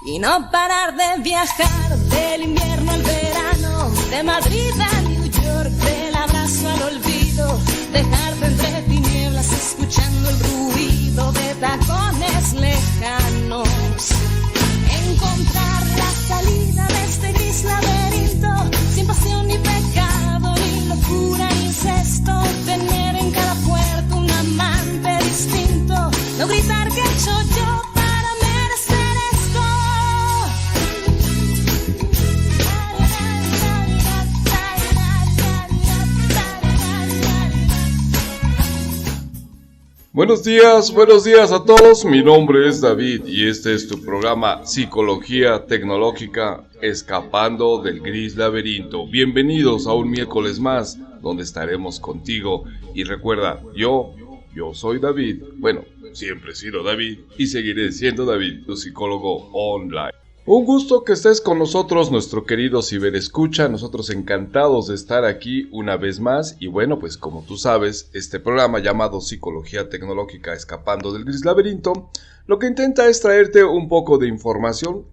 y no parar de viajar del invierno al verano, de Madrid a New York, del abrazo al olvido, dejarte entre tinieblas escuchando el ruido de tacones lejanos, encontrar la salida de este gris laberinto, sin pasión ni pecado, ni locura ni incesto, tener en cada puerta un amante distinto, no gritar que he hecho yo para merecer esto. Buenos días a todos, mi nombre es David y este es tu programa Psicología Tecnológica, escapando del gris laberinto. Bienvenidos a un miércoles más, donde estaremos contigo. Y recuerda, yo soy David, bueno, siempre he sido David y seguiré siendo David, tu psicólogo online. Un gusto que estés con nosotros, nuestro querido ciberescucha, nosotros encantados de estar aquí una vez más. Y bueno, pues como tú sabes, este programa llamado Psicología Tecnológica Escapando del Gris Laberinto, lo que intenta es traerte un poco de información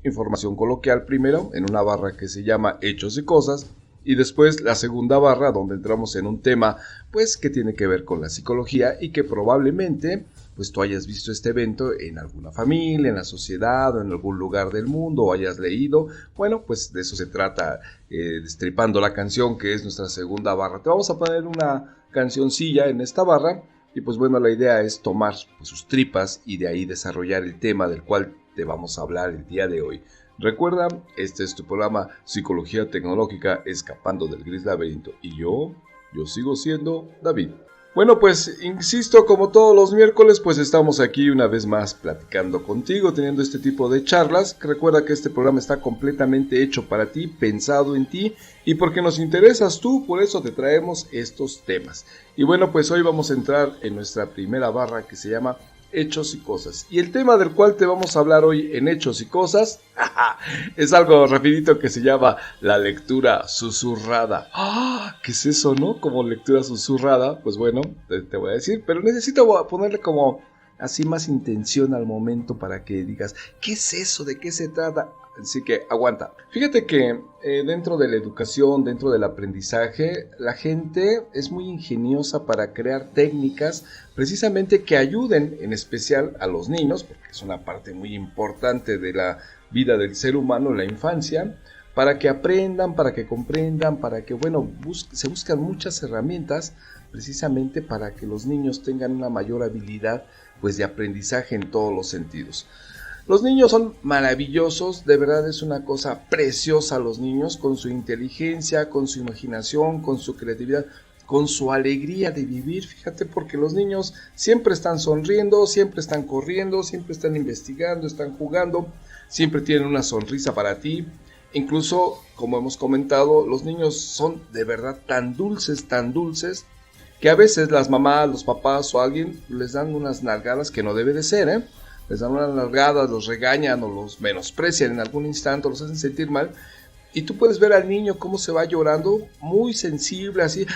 coloquial primero, en una barra que se llama Hechos y Cosas, y después la segunda barra donde entramos en un tema pues que tiene que ver con la psicología y que probablemente pues tú hayas visto este evento en alguna familia, en la sociedad o en algún lugar del mundo o hayas leído. Bueno, pues de eso se trata, destripando la canción, que es nuestra segunda barra. Te vamos a poner una cancioncilla en esta barra y pues bueno, la idea es tomar pues, sus tripas y de ahí desarrollar el tema del cual te vamos a hablar el día de hoy. Recuerda, este es tu programa Psicología Tecnológica Escapando del Gris Laberinto y yo sigo siendo David. Bueno, pues insisto, como todos los miércoles, pues estamos aquí una vez más platicando contigo, teniendo este tipo de charlas. Recuerda que este programa está completamente hecho para ti, pensado en ti, y porque nos interesas tú, por eso te traemos estos temas. Y bueno, pues hoy vamos a entrar en nuestra primera barra que se llama Hechos y Cosas. Y el tema del cual te vamos a hablar hoy en Hechos y Cosas es algo rapidito que se llama la lectura susurrada. ¿Qué es eso, no? Como lectura susurrada, pues bueno, te voy a decir, pero necesito ponerle como así más intención al momento para que digas, ¿qué es eso? ¿De qué se trata? Así que aguanta. Fíjate que dentro de la educación, dentro del aprendizaje, la gente es muy ingeniosa para crear técnicas precisamente que ayuden en especial a los niños, porque es una parte muy importante de la vida del ser humano, la infancia, para que aprendan, para que comprendan, para que, bueno, se buscan muchas herramientas precisamente para que los niños tengan una mayor habilidad pues, de aprendizaje en todos los sentidos. Los niños son maravillosos, de verdad es una cosa preciosa los niños, con su inteligencia, con su imaginación, con su creatividad, con su alegría de vivir, fíjate, porque los niños siempre están sonriendo, siempre están corriendo, siempre están investigando, están jugando, siempre tienen una sonrisa para ti. Incluso, como hemos comentado, los niños son de verdad tan dulces, que a veces las mamás, los papás o alguien les dan unas nalgadas que no debe de ser, les dan unas nalgadas, los regañan o los menosprecian en algún instante, los hacen sentir mal. Y tú puedes ver al niño cómo se va llorando, muy sensible, así,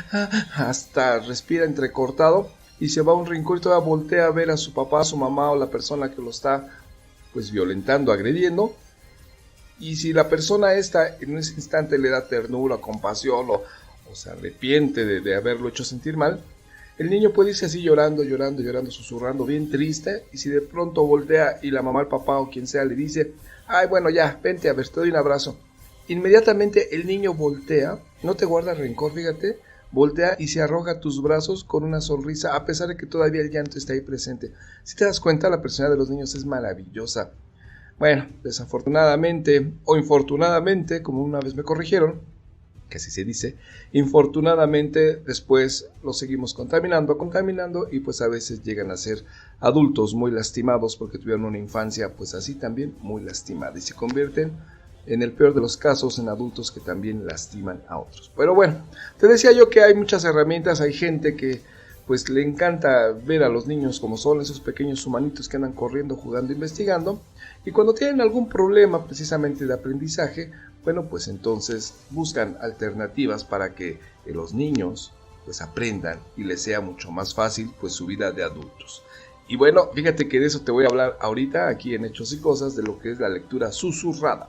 hasta respira entrecortado y se va a un rincón y todavía voltea a ver a su papá, a su mamá o la persona que lo está pues violentando, agrediendo. Y si la persona esta en ese instante le da ternura, compasión o se arrepiente de haberlo hecho sentir mal, el niño puede irse así llorando, susurrando, bien triste, y si de pronto voltea y la mamá, el papá o quien sea le dice, ay bueno ya, vente a ver, te doy un abrazo, inmediatamente el niño voltea, no te guarda rencor, fíjate, voltea y se arroja a tus brazos con una sonrisa, a pesar de que todavía el llanto está ahí presente. Si te das cuenta, la personalidad de los niños es maravillosa. Bueno, desafortunadamente o infortunadamente, como una vez me corrigieron, que así se dice, infortunadamente después los seguimos contaminando y pues a veces llegan a ser adultos muy lastimados porque tuvieron una infancia pues así también muy lastimada y se convierten en el peor de los casos en adultos que también lastiman a otros. Pero bueno, te decía yo que hay muchas herramientas, hay gente que pues le encanta ver a los niños como son esos pequeños humanitos que andan corriendo, jugando, investigando, y cuando tienen algún problema precisamente de aprendizaje, bueno, pues entonces buscan alternativas para que los niños pues aprendan y les sea mucho más fácil pues su vida de adultos. Y bueno, fíjate que de eso te voy a hablar ahorita aquí en Hechos y Cosas, de lo que es la lectura susurrada.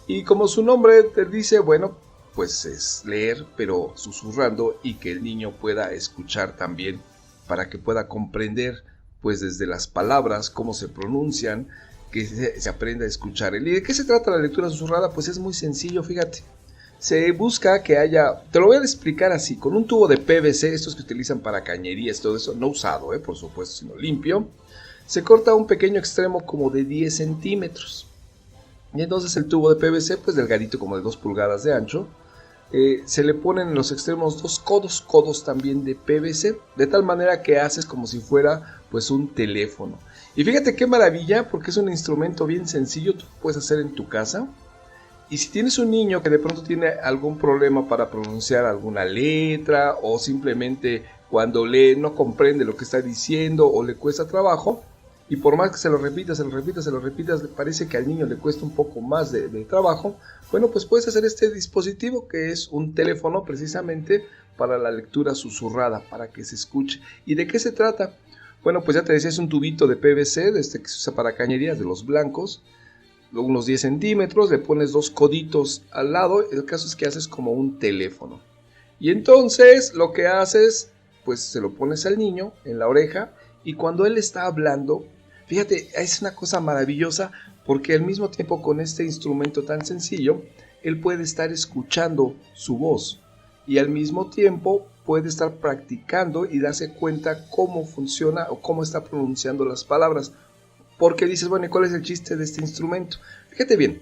Y como su nombre te dice, bueno, pues es leer, pero susurrando y que el niño pueda escuchar también para que pueda comprender, pues desde las palabras, cómo se pronuncian, que se aprenda a escuchar. ¿Y de qué se trata la lectura susurrada? Pues es muy sencillo, fíjate. Se busca que haya, te lo voy a explicar así, con un tubo de PVC, estos que utilizan para cañerías, todo eso, no usado, por supuesto, sino limpio, se corta un pequeño extremo como de 10 centímetros. Y entonces el tubo de PVC, pues delgadito como de 2 pulgadas de ancho, se le ponen en los extremos 2 codos también de PVC, de tal manera que haces como si fuera pues un teléfono. Y fíjate qué maravilla, porque es un instrumento bien sencillo, tú lo puedes hacer en tu casa. Y si tienes un niño que de pronto tiene algún problema para pronunciar alguna letra, o simplemente cuando lee no comprende lo que está diciendo o le cuesta trabajo, y por más que se lo repitas, le parece que al niño le cuesta un poco más de trabajo, bueno, pues puedes hacer este dispositivo que es un teléfono precisamente para la lectura susurrada, para que se escuche. ¿Y de qué se trata? Bueno, pues ya te decía, es un tubito de PVC, de este que se usa para cañerías, de los blancos, unos 10 centímetros, le pones 2 coditos al lado, el caso es que haces como un teléfono. Y entonces lo que haces, pues se lo pones al niño en la oreja, y cuando él está hablando, fíjate, es una cosa maravillosa, porque al mismo tiempo con este instrumento tan sencillo, él puede estar escuchando su voz, y al mismo tiempo puede estar practicando y darse cuenta cómo funciona o cómo está pronunciando las palabras. Porque dices, bueno, ¿y cuál es el chiste de este instrumento? Fíjate bien,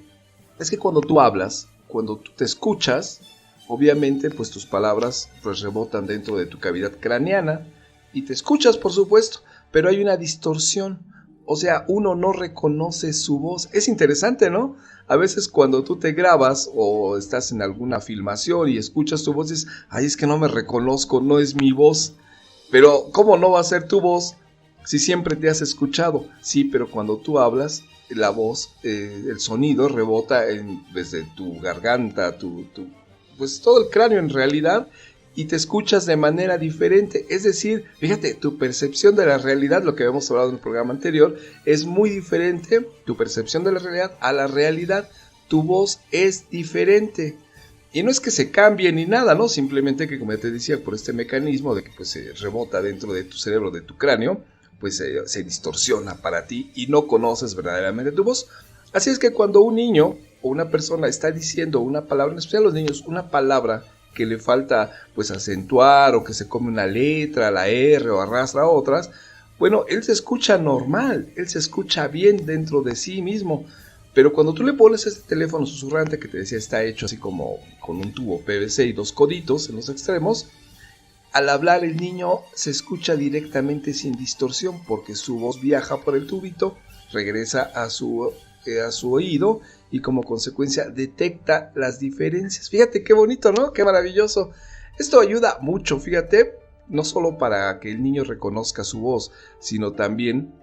es que cuando tú hablas, cuando tú te escuchas, obviamente pues tus palabras pues rebotan dentro de tu cavidad craneana y te escuchas, por supuesto, pero hay una distorsión, o sea, uno no reconoce su voz. Es interesante, ¿no? A veces cuando tú te grabas o estás en alguna filmación y escuchas tu voz, dices, ay, es que no me reconozco, no es mi voz. Pero ¿cómo no va a ser tu voz si siempre te has escuchado? Sí, pero cuando tú hablas, la voz, el sonido rebota desde tu garganta, pues todo el cráneo en realidad, y te escuchas de manera diferente. Es decir, fíjate, tu percepción de la realidad, lo que habíamos hablado en el programa anterior, es muy diferente, tu percepción de la realidad a la realidad. Tu voz es diferente. Y no es que se cambie ni nada, ¿no? Simplemente que, como te decía, por este mecanismo de que pues, se rebota dentro de tu cerebro, de tu cráneo, pues se distorsiona para ti y no conoces verdaderamente tu voz. Así es que cuando un niño o una persona está diciendo una palabra, en especial los niños, una palabra que le falta pues acentuar o que se come una letra, la R o arrastra otras, bueno, él se escucha normal, él se escucha bien dentro de sí mismo. Pero cuando tú le pones este teléfono susurrante que te decía está hecho así como con un tubo PVC y 2 coditos en los extremos, al hablar el niño se escucha directamente sin distorsión porque su voz viaja por el tubito, regresa a su oído y como consecuencia detecta las diferencias. Fíjate qué bonito, ¿no? Qué maravilloso. Esto ayuda mucho, fíjate, no solo para que el niño reconozca su voz, sino también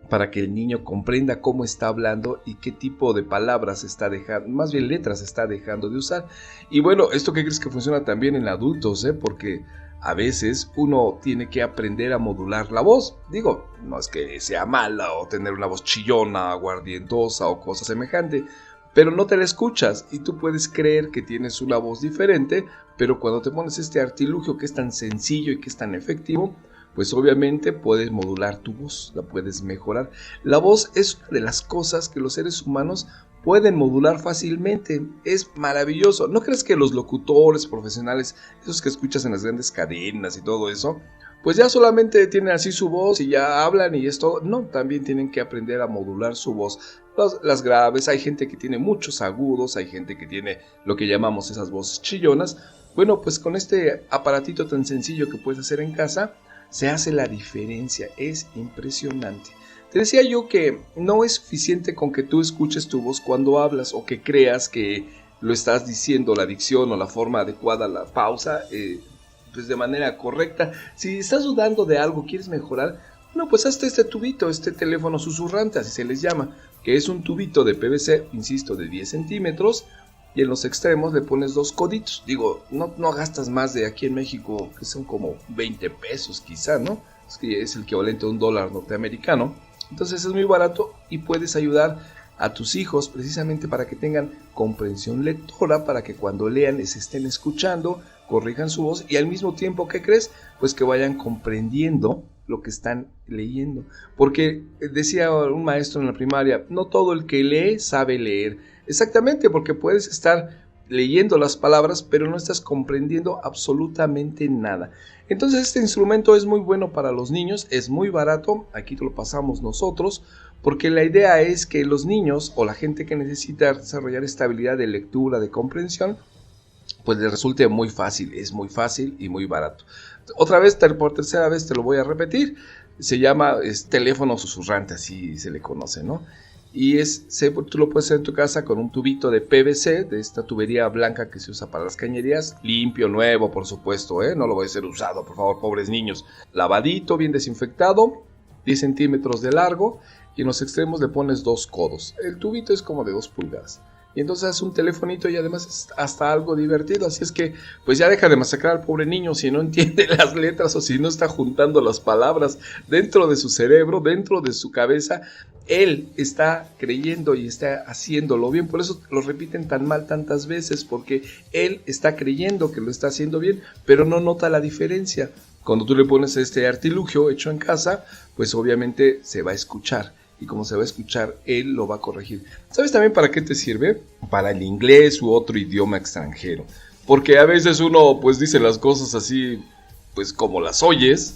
para que el niño comprenda cómo está hablando y qué tipo de palabras está dejando, más bien letras está dejando de usar. Y bueno, ¿esto qué crees que funciona también en adultos? Porque a veces uno tiene que aprender a modular la voz. Digo, no es que sea mala o tener una voz chillona, aguardientosa o cosa semejante, pero no te la escuchas y tú puedes creer que tienes una voz diferente, pero cuando te pones este artilugio que es tan sencillo y que es tan efectivo, pues obviamente puedes modular tu voz, la puedes mejorar. La voz es una de las cosas que los seres humanos pueden modular fácilmente, es maravilloso. ¿No crees que los locutores profesionales, esos que escuchas en las grandes cadenas y todo eso, pues ya solamente tienen así su voz y ya hablan y es todo? No, también tienen que aprender a modular su voz. Las graves, hay gente que tiene muchos agudos, hay gente que tiene lo que llamamos esas voces chillonas. Bueno, pues con este aparatito tan sencillo que puedes hacer en casa, se hace la diferencia, es impresionante. Te decía yo que no es suficiente con que tú escuches tu voz cuando hablas o que creas que lo estás diciendo, la dicción o la forma adecuada, la pausa, pues de manera correcta. Si estás dudando de algo, quieres mejorar, no, pues hazte este tubito, este teléfono susurrante, así se les llama, que es un tubito de PVC, insisto, de 10 centímetros, y en los extremos le pones 2 coditos. Digo, no gastas más de aquí en México, que son como 20 pesos quizá, ¿no? que es el equivalente a $1 norteamericano. Entonces es muy barato y puedes ayudar a tus hijos precisamente para que tengan comprensión lectora, para que cuando lean les estén escuchando, corrijan su voz y al mismo tiempo, ¿qué crees? Pues que vayan comprendiendo lo que están leyendo. Porque decía un maestro en la primaria, no todo el que lee sabe leer. Exactamente, porque puedes estar leyendo las palabras, pero no estás comprendiendo absolutamente nada. Entonces este instrumento es muy bueno para los niños, es muy barato, aquí te lo pasamos nosotros, porque la idea es que los niños o la gente que necesita desarrollar esta habilidad de lectura, de comprensión, pues les resulte muy fácil, es muy fácil y muy barato. Otra vez, por tercera vez te lo voy a repetir, se llama teléfono susurrante, así se le conoce, ¿no? Y tú lo puedes hacer en tu casa con un tubito de PVC, de esta tubería blanca que se usa para las cañerías, limpio, nuevo, por supuesto, no lo voy a hacer usado, por favor, pobres niños. Lavadito, bien desinfectado, 10 centímetros de largo, y en los extremos le pones 2 codos. El tubito es como de 2 pulgadas. Y entonces es un telefonito y además es hasta algo divertido. Así es que pues ya deja de masacrar al pobre niño si no entiende las letras o si no está juntando las palabras dentro de su cerebro, dentro de su cabeza. Él está creyendo y está haciéndolo bien. Por eso lo repiten tan mal tantas veces, porque él está creyendo que lo está haciendo bien, pero no nota la diferencia. Cuando tú le pones este artilugio hecho en casa, pues obviamente se va a escuchar. Y como se va a escuchar, él lo va a corregir. ¿Sabes también para qué te sirve? Para el inglés u otro idioma extranjero. Porque a veces uno pues dice las cosas así, pues como las oyes,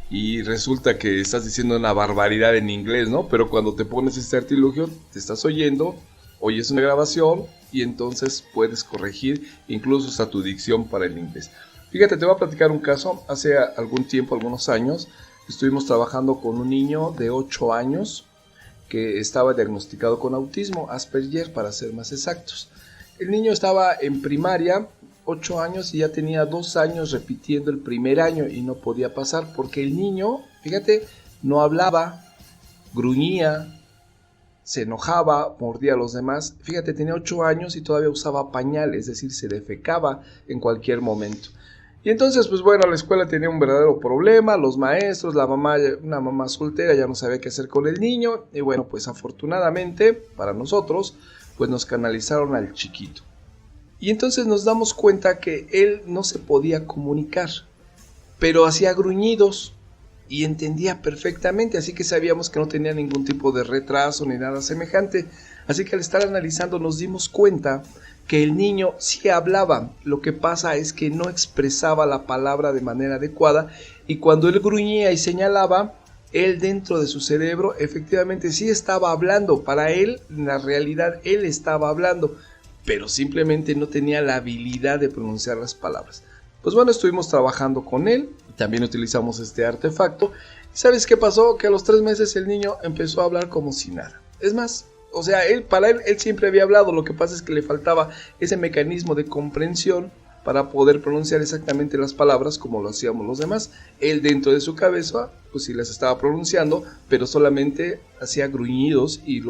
y resulta que estás diciendo una barbaridad en inglés, ¿no? Pero cuando te pones este artilugio, te estás oyendo, oyes una grabación, y entonces puedes corregir incluso hasta tu dicción para el inglés. Fíjate, te voy a platicar un caso. Hace algún tiempo, algunos años, estuvimos trabajando con un niño de 8 años, que estaba diagnosticado con autismo, Asperger para ser más exactos. El niño estaba en primaria, 8 años, y ya tenía 2 años repitiendo el primer año y no podía pasar porque el niño, fíjate, no hablaba, gruñía, se enojaba, mordía a los demás. Fíjate, tenía 8 años y todavía usaba pañal, es decir, se defecaba en cualquier momento. Y entonces, pues bueno, la escuela tenía un verdadero problema, los maestros, la mamá, una mamá soltera ya no sabía qué hacer con el niño, y bueno, pues afortunadamente para nosotros, pues nos canalizaron al chiquito. Y entonces nos damos cuenta que él no se podía comunicar, pero hacía gruñidos y entendía perfectamente, así que sabíamos que no tenía ningún tipo de retraso ni nada semejante. Así que al estar analizando nos dimos cuenta que el niño sí hablaba, lo que pasa es que no expresaba la palabra de manera adecuada, y cuando él gruñía y señalaba, él dentro de su cerebro efectivamente sí estaba hablando. Para él, en la realidad, él estaba hablando, pero simplemente no tenía la habilidad de pronunciar las palabras. Pues bueno, estuvimos trabajando con él, también utilizamos este artefacto, y ¿sabes qué pasó? Que a los 3 meses el niño empezó a hablar como si nada. Es más, o sea, para él siempre había hablado, lo que pasa es que le faltaba ese mecanismo de comprensión para poder pronunciar exactamente las palabras como lo hacíamos los demás. Él dentro de su cabeza, pues sí las estaba pronunciando, pero solamente hacía gruñidos y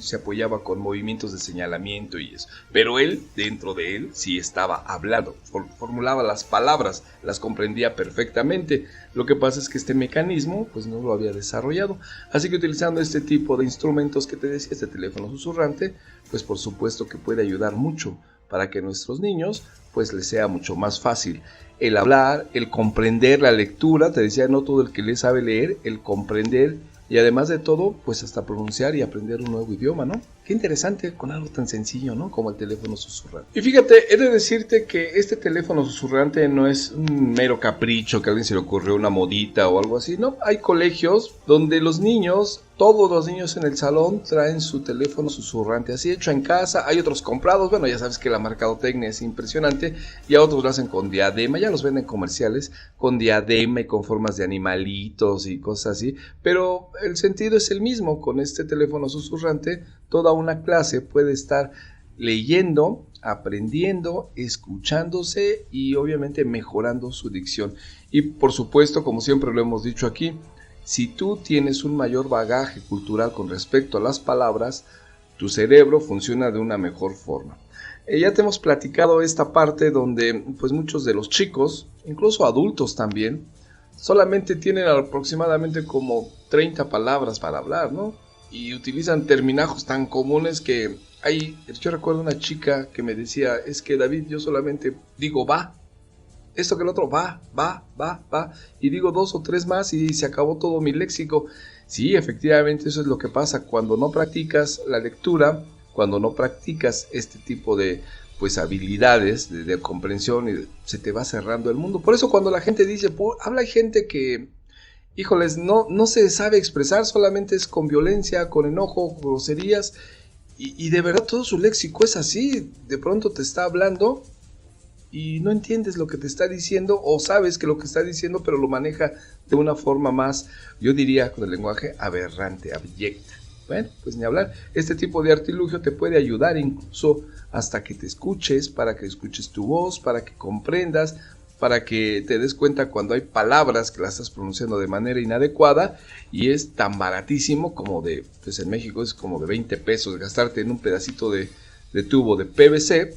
se apoyaba con movimientos de señalamiento y eso. Pero él, dentro de él, sí estaba hablando, formulaba las palabras, las comprendía perfectamente. Lo que pasa es que este mecanismo, pues no lo había desarrollado. Así que utilizando este tipo de instrumentos que te decía, este teléfono susurrante, pues por supuesto que puede ayudar mucho para que nuestros niños pues les sea mucho más fácil el hablar, el comprender la lectura. Te decía, no todo el que lee sabe leer, el comprender y además de todo, pues hasta pronunciar y aprender un nuevo idioma, ¿no? Qué interesante con algo tan sencillo, ¿no? Como el teléfono susurrante. Y fíjate, he de decirte que este teléfono susurrante no es un mero capricho que a alguien se le ocurrió una modita o algo así, ¿no? Hay colegios donde los niños, todos los niños en el salón traen su teléfono susurrante, así hecho en casa. Hay otros comprados, bueno, ya sabes que la mercadotecnia es impresionante, y a otros lo hacen con diadema, ya los venden comerciales, con diadema y con formas de animalitos y cosas así, pero el sentido es el mismo. Con este teléfono susurrante, toda una clase puede estar leyendo, aprendiendo, escuchándose y obviamente mejorando su dicción. Y por supuesto, como siempre lo hemos dicho aquí, si tú tienes un mayor bagaje cultural con respecto a las palabras, tu cerebro funciona de una mejor forma. Ya te hemos platicado esta parte donde pues muchos de los chicos, incluso adultos también, solamente tienen aproximadamente como 30 palabras para hablar, ¿no? Y utilizan terminajos tan comunes que yo recuerdo una chica que me decía, es que David, yo solamente digo va, esto que el otro va, y digo 2 o 3 más y se acabó todo mi léxico. Sí, efectivamente eso es lo que pasa cuando no practicas la lectura, cuando no practicas este tipo de pues habilidades de comprensión, y se te va cerrando el mundo. Por eso cuando la gente dice, habla gente que, híjoles, no se sabe expresar, solamente es con violencia, con enojo, groserías, y de verdad todo su léxico es así. De pronto te está hablando y no entiendes lo que te está diciendo, o sabes que lo que está diciendo, pero lo maneja de una forma más, yo diría, con el lenguaje aberrante, abyecta. Bueno, pues ni hablar. Este tipo de artilugio te puede ayudar incluso hasta que te escuches, para que escuches tu voz, para que comprendas, para que te des cuenta cuando hay palabras que las estás pronunciando de manera inadecuada, y es tan baratísimo como pues en México es como de 20 pesos gastarte en un pedacito de tubo de PVC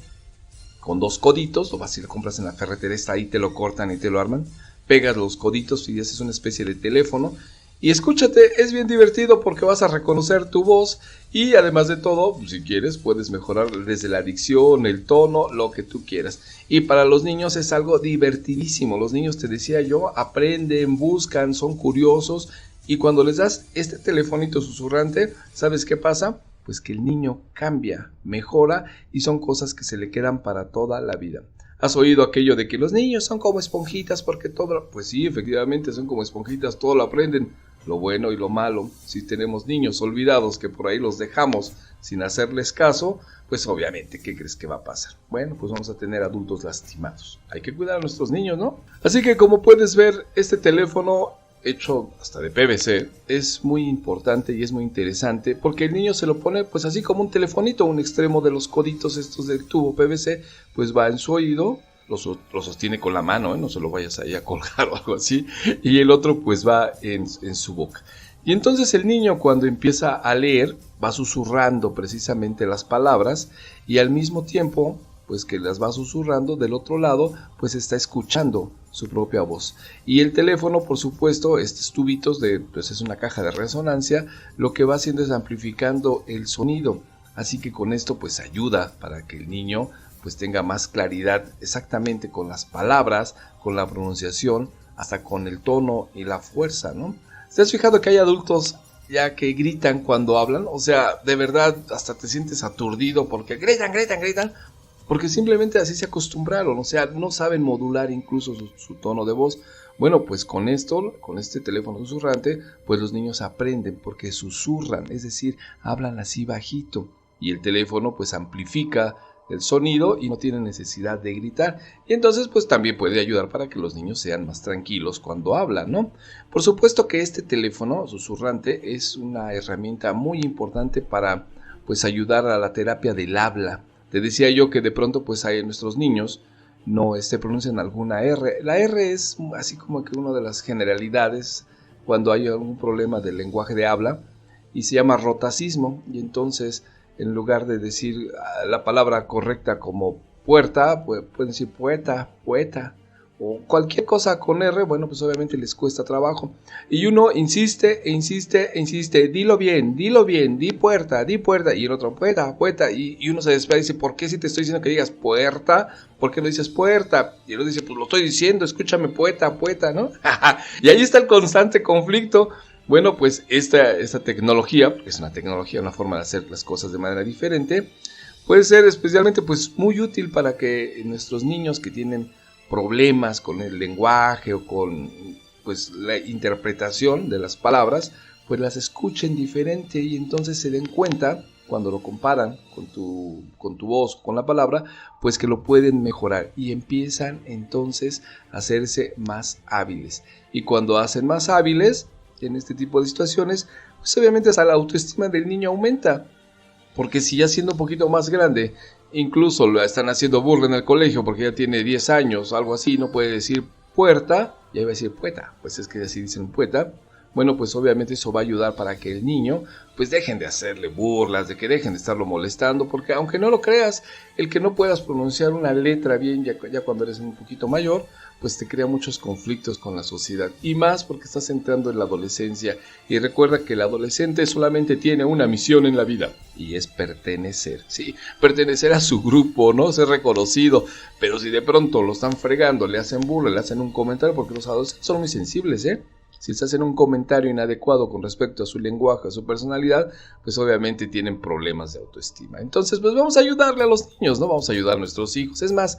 con 2 coditos, o vas y lo compras en la ferretería, ahí te lo cortan y te lo arman, pegas los coditos y haces una especie de teléfono, y escúchate, es bien divertido porque vas a reconocer tu voz, y además de todo, si quieres, puedes mejorar desde la dicción, el tono, lo que tú quieras. Y para los niños es algo divertidísimo. Los niños, te decía yo, aprenden, buscan, son curiosos, y cuando les das este telefonito susurrante, ¿sabes qué pasa? Pues que el niño cambia, mejora, y son cosas que se le quedan para toda la vida. ¿Has oído aquello de que los niños son como esponjitas porque todo? Pues sí, efectivamente son como esponjitas, todo lo aprenden, lo bueno y lo malo. Si tenemos niños olvidados que por ahí los dejamos sin hacerles caso, pues obviamente, ¿qué crees que va a pasar? Bueno, pues vamos a tener adultos lastimados. Hay que cuidar a nuestros niños, ¿no? Así que como puedes ver, este teléfono hecho hasta de PVC es muy importante y es muy interesante, porque el niño se lo pone pues así como un telefonito, un extremo de los coditos estos del tubo PVC pues va en su oído, lo sostiene con la mano, no se lo vayas ahí a colgar o algo así, y el otro pues va en su boca. Y entonces el niño, cuando empieza a leer, va susurrando precisamente las palabras, y al mismo tiempo pues que las va susurrando, del otro lado pues está escuchando su propia voz. Y el teléfono, por supuesto, estos tubitos pues es una caja de resonancia, lo que va haciendo es amplificando el sonido, así que con esto pues ayuda para que el niño pues tenga más claridad exactamente con las palabras, con la pronunciación, hasta con el tono y la fuerza, ¿no? ¿Te has fijado que hay adultos ya que gritan cuando hablan? O sea, de verdad hasta te sientes aturdido porque gritan, porque simplemente así se acostumbraron, o sea, no saben modular incluso su tono de voz. Bueno, pues con esto, con este teléfono susurrante, pues los niños aprenden porque susurran, es decir, hablan así bajito, y el teléfono pues amplifica el sonido y no tienen necesidad de gritar, y entonces pues también puede ayudar para que los niños sean más tranquilos cuando hablan, ¿no? Por supuesto que este teléfono susurrante es una herramienta muy importante para pues ayudar a la terapia del habla. Te decía yo que de pronto pues hay nuestros niños no pronuncian alguna R. La R es así como que una de las generalidades cuando hay algún problema del lenguaje de habla, y se llama rotacismo, y entonces en lugar de decir la palabra correcta como puerta, pues pueden decir poeta, o cualquier cosa con R. Bueno, pues obviamente les cuesta trabajo, y uno insiste, dilo bien, di puerta, y el otro puerta, y uno se despega y dice, ¿por qué si te estoy diciendo que digas puerta? ¿Por qué no dices puerta? Y él dice, pues lo estoy diciendo, escúchame, poeta, ¿no? Y ahí está el constante conflicto. Bueno, pues esta tecnología, es una tecnología, una forma de hacer las cosas de manera diferente, puede ser especialmente pues muy útil para que nuestros niños que tienen problemas con el lenguaje o con pues la interpretación de las palabras, pues las escuchen diferente, y entonces se den cuenta cuando lo comparan con tu voz, con la palabra, pues que lo pueden mejorar, y empiezan entonces a hacerse más hábiles. Y cuando hacen más hábiles en este tipo de situaciones, pues obviamente la autoestima del niño aumenta, porque si ya siendo un poquito más grande, incluso lo están haciendo burla en el colegio porque ya tiene 10 años, algo así, no puede decir puerta, ya iba a decir pueta, pues es que así dicen pueta, bueno, pues obviamente eso va a ayudar para que el niño pues dejen de hacerle burlas, de que dejen de estarlo molestando, porque aunque no lo creas, el que no puedas pronunciar una letra bien ya cuando eres un poquito mayor, pues te crea muchos conflictos con la sociedad, y más porque estás entrando en la adolescencia, y recuerda que el adolescente solamente tiene una misión en la vida, y es pertenecer, sí, pertenecer a su grupo, ¿no? Ser reconocido, pero si de pronto lo están fregando, le hacen burla, le hacen un comentario, porque los adolescentes son muy sensibles, Si se hacen un comentario inadecuado con respecto a su lenguaje, a su personalidad, pues obviamente tienen problemas de autoestima. Entonces, pues vamos a ayudarle a los niños, ¿no? Vamos a ayudar a nuestros hijos. Es más,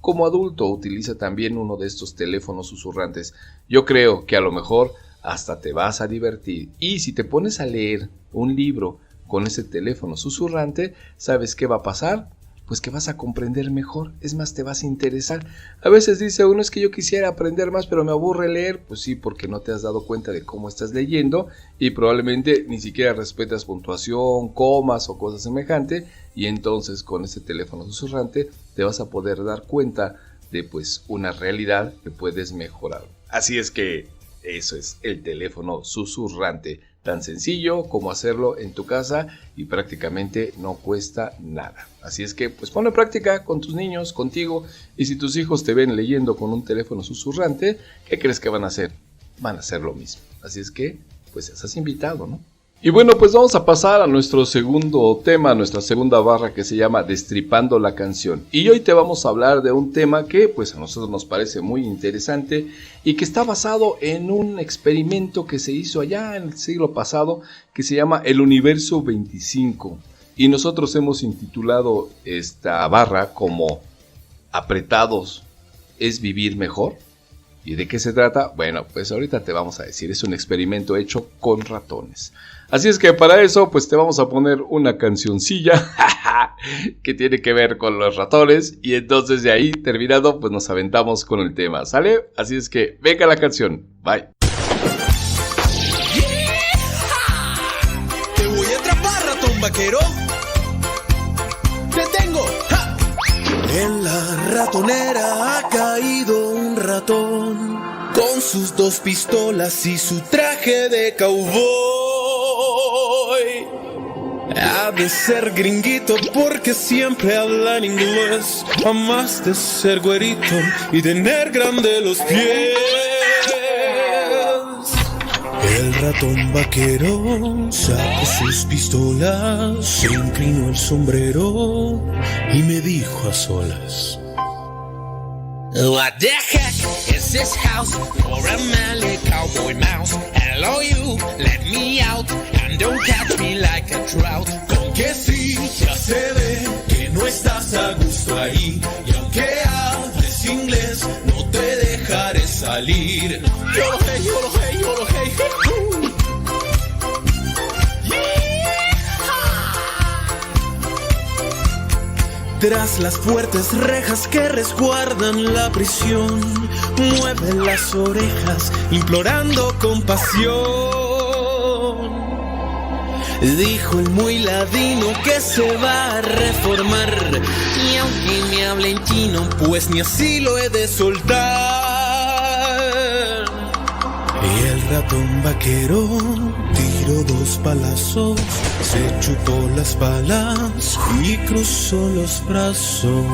como adulto utiliza también uno de estos teléfonos susurrantes. Yo creo que a lo mejor hasta te vas a divertir. Y si te pones a leer un libro con ese teléfono susurrante, ¿sabes qué va a pasar? Pues que vas a comprender mejor, es más, te vas a interesar. A veces dice uno, es que yo quisiera aprender más, pero me aburre leer. Pues sí, porque no te has dado cuenta de cómo estás leyendo y probablemente ni siquiera respetas puntuación, comas o cosas semejantes. Y entonces con ese teléfono susurrante te vas a poder dar cuenta de pues una realidad que puedes mejorar. Así es que eso es el teléfono susurrante. Tan sencillo como hacerlo en tu casa y prácticamente no cuesta nada. Así es que pues ponlo en práctica con tus niños, contigo, y si tus hijos te ven leyendo con un teléfono susurrante, ¿qué crees que van a hacer? Van a hacer lo mismo. Así es que pues estás invitado, ¿no? Y bueno, pues vamos a pasar a nuestro segundo tema, nuestra segunda barra, que se llama Destripando la canción. Y hoy te vamos a hablar de un tema que pues a nosotros nos parece muy interesante y que está basado en un experimento que se hizo allá en el siglo pasado, que se llama el Universo 25. Y nosotros hemos intitulado esta barra como Apretados es vivir mejor. ¿Y de qué se trata? Bueno, pues ahorita te vamos a decir, es un experimento hecho con ratones. Así es que para eso, pues te vamos a poner una cancioncilla que tiene que ver con los ratones. Y entonces de ahí, terminado, pues nos aventamos con el tema, ¿sale? Así es que venga la canción, bye. Te voy a atrapar, ratón vaquero. Te tengo. ¡Ja! En la ratonera ha caído un ratón con sus 2 pistolas y su traje de cowboy. Ha de ser gringuito porque siempre habla en inglés, a más de ser güerito y tener grandes los pies. El ratón vaquero sacó sus pistolas, se inclinó el sombrero y me dijo a solas: What the heck is this house for a manly cowboy mouse? Hello you, let me out and don't catch me like a trout. Con que sí, ya se ve que no estás a gusto ahí, y aunque hables inglés no te dejaré salir. Yo lo hey, yo lo hey, yo lo hey. Tras las fuertes rejas que resguardan la prisión, mueve las orejas implorando compasión. Dijo el muy ladino que se va a reformar, y aunque me hable en chino, pues ni así lo he de soltar. Y el ratón vaquero tiró 2 palazos, se chutó las balas y cruzó los brazos.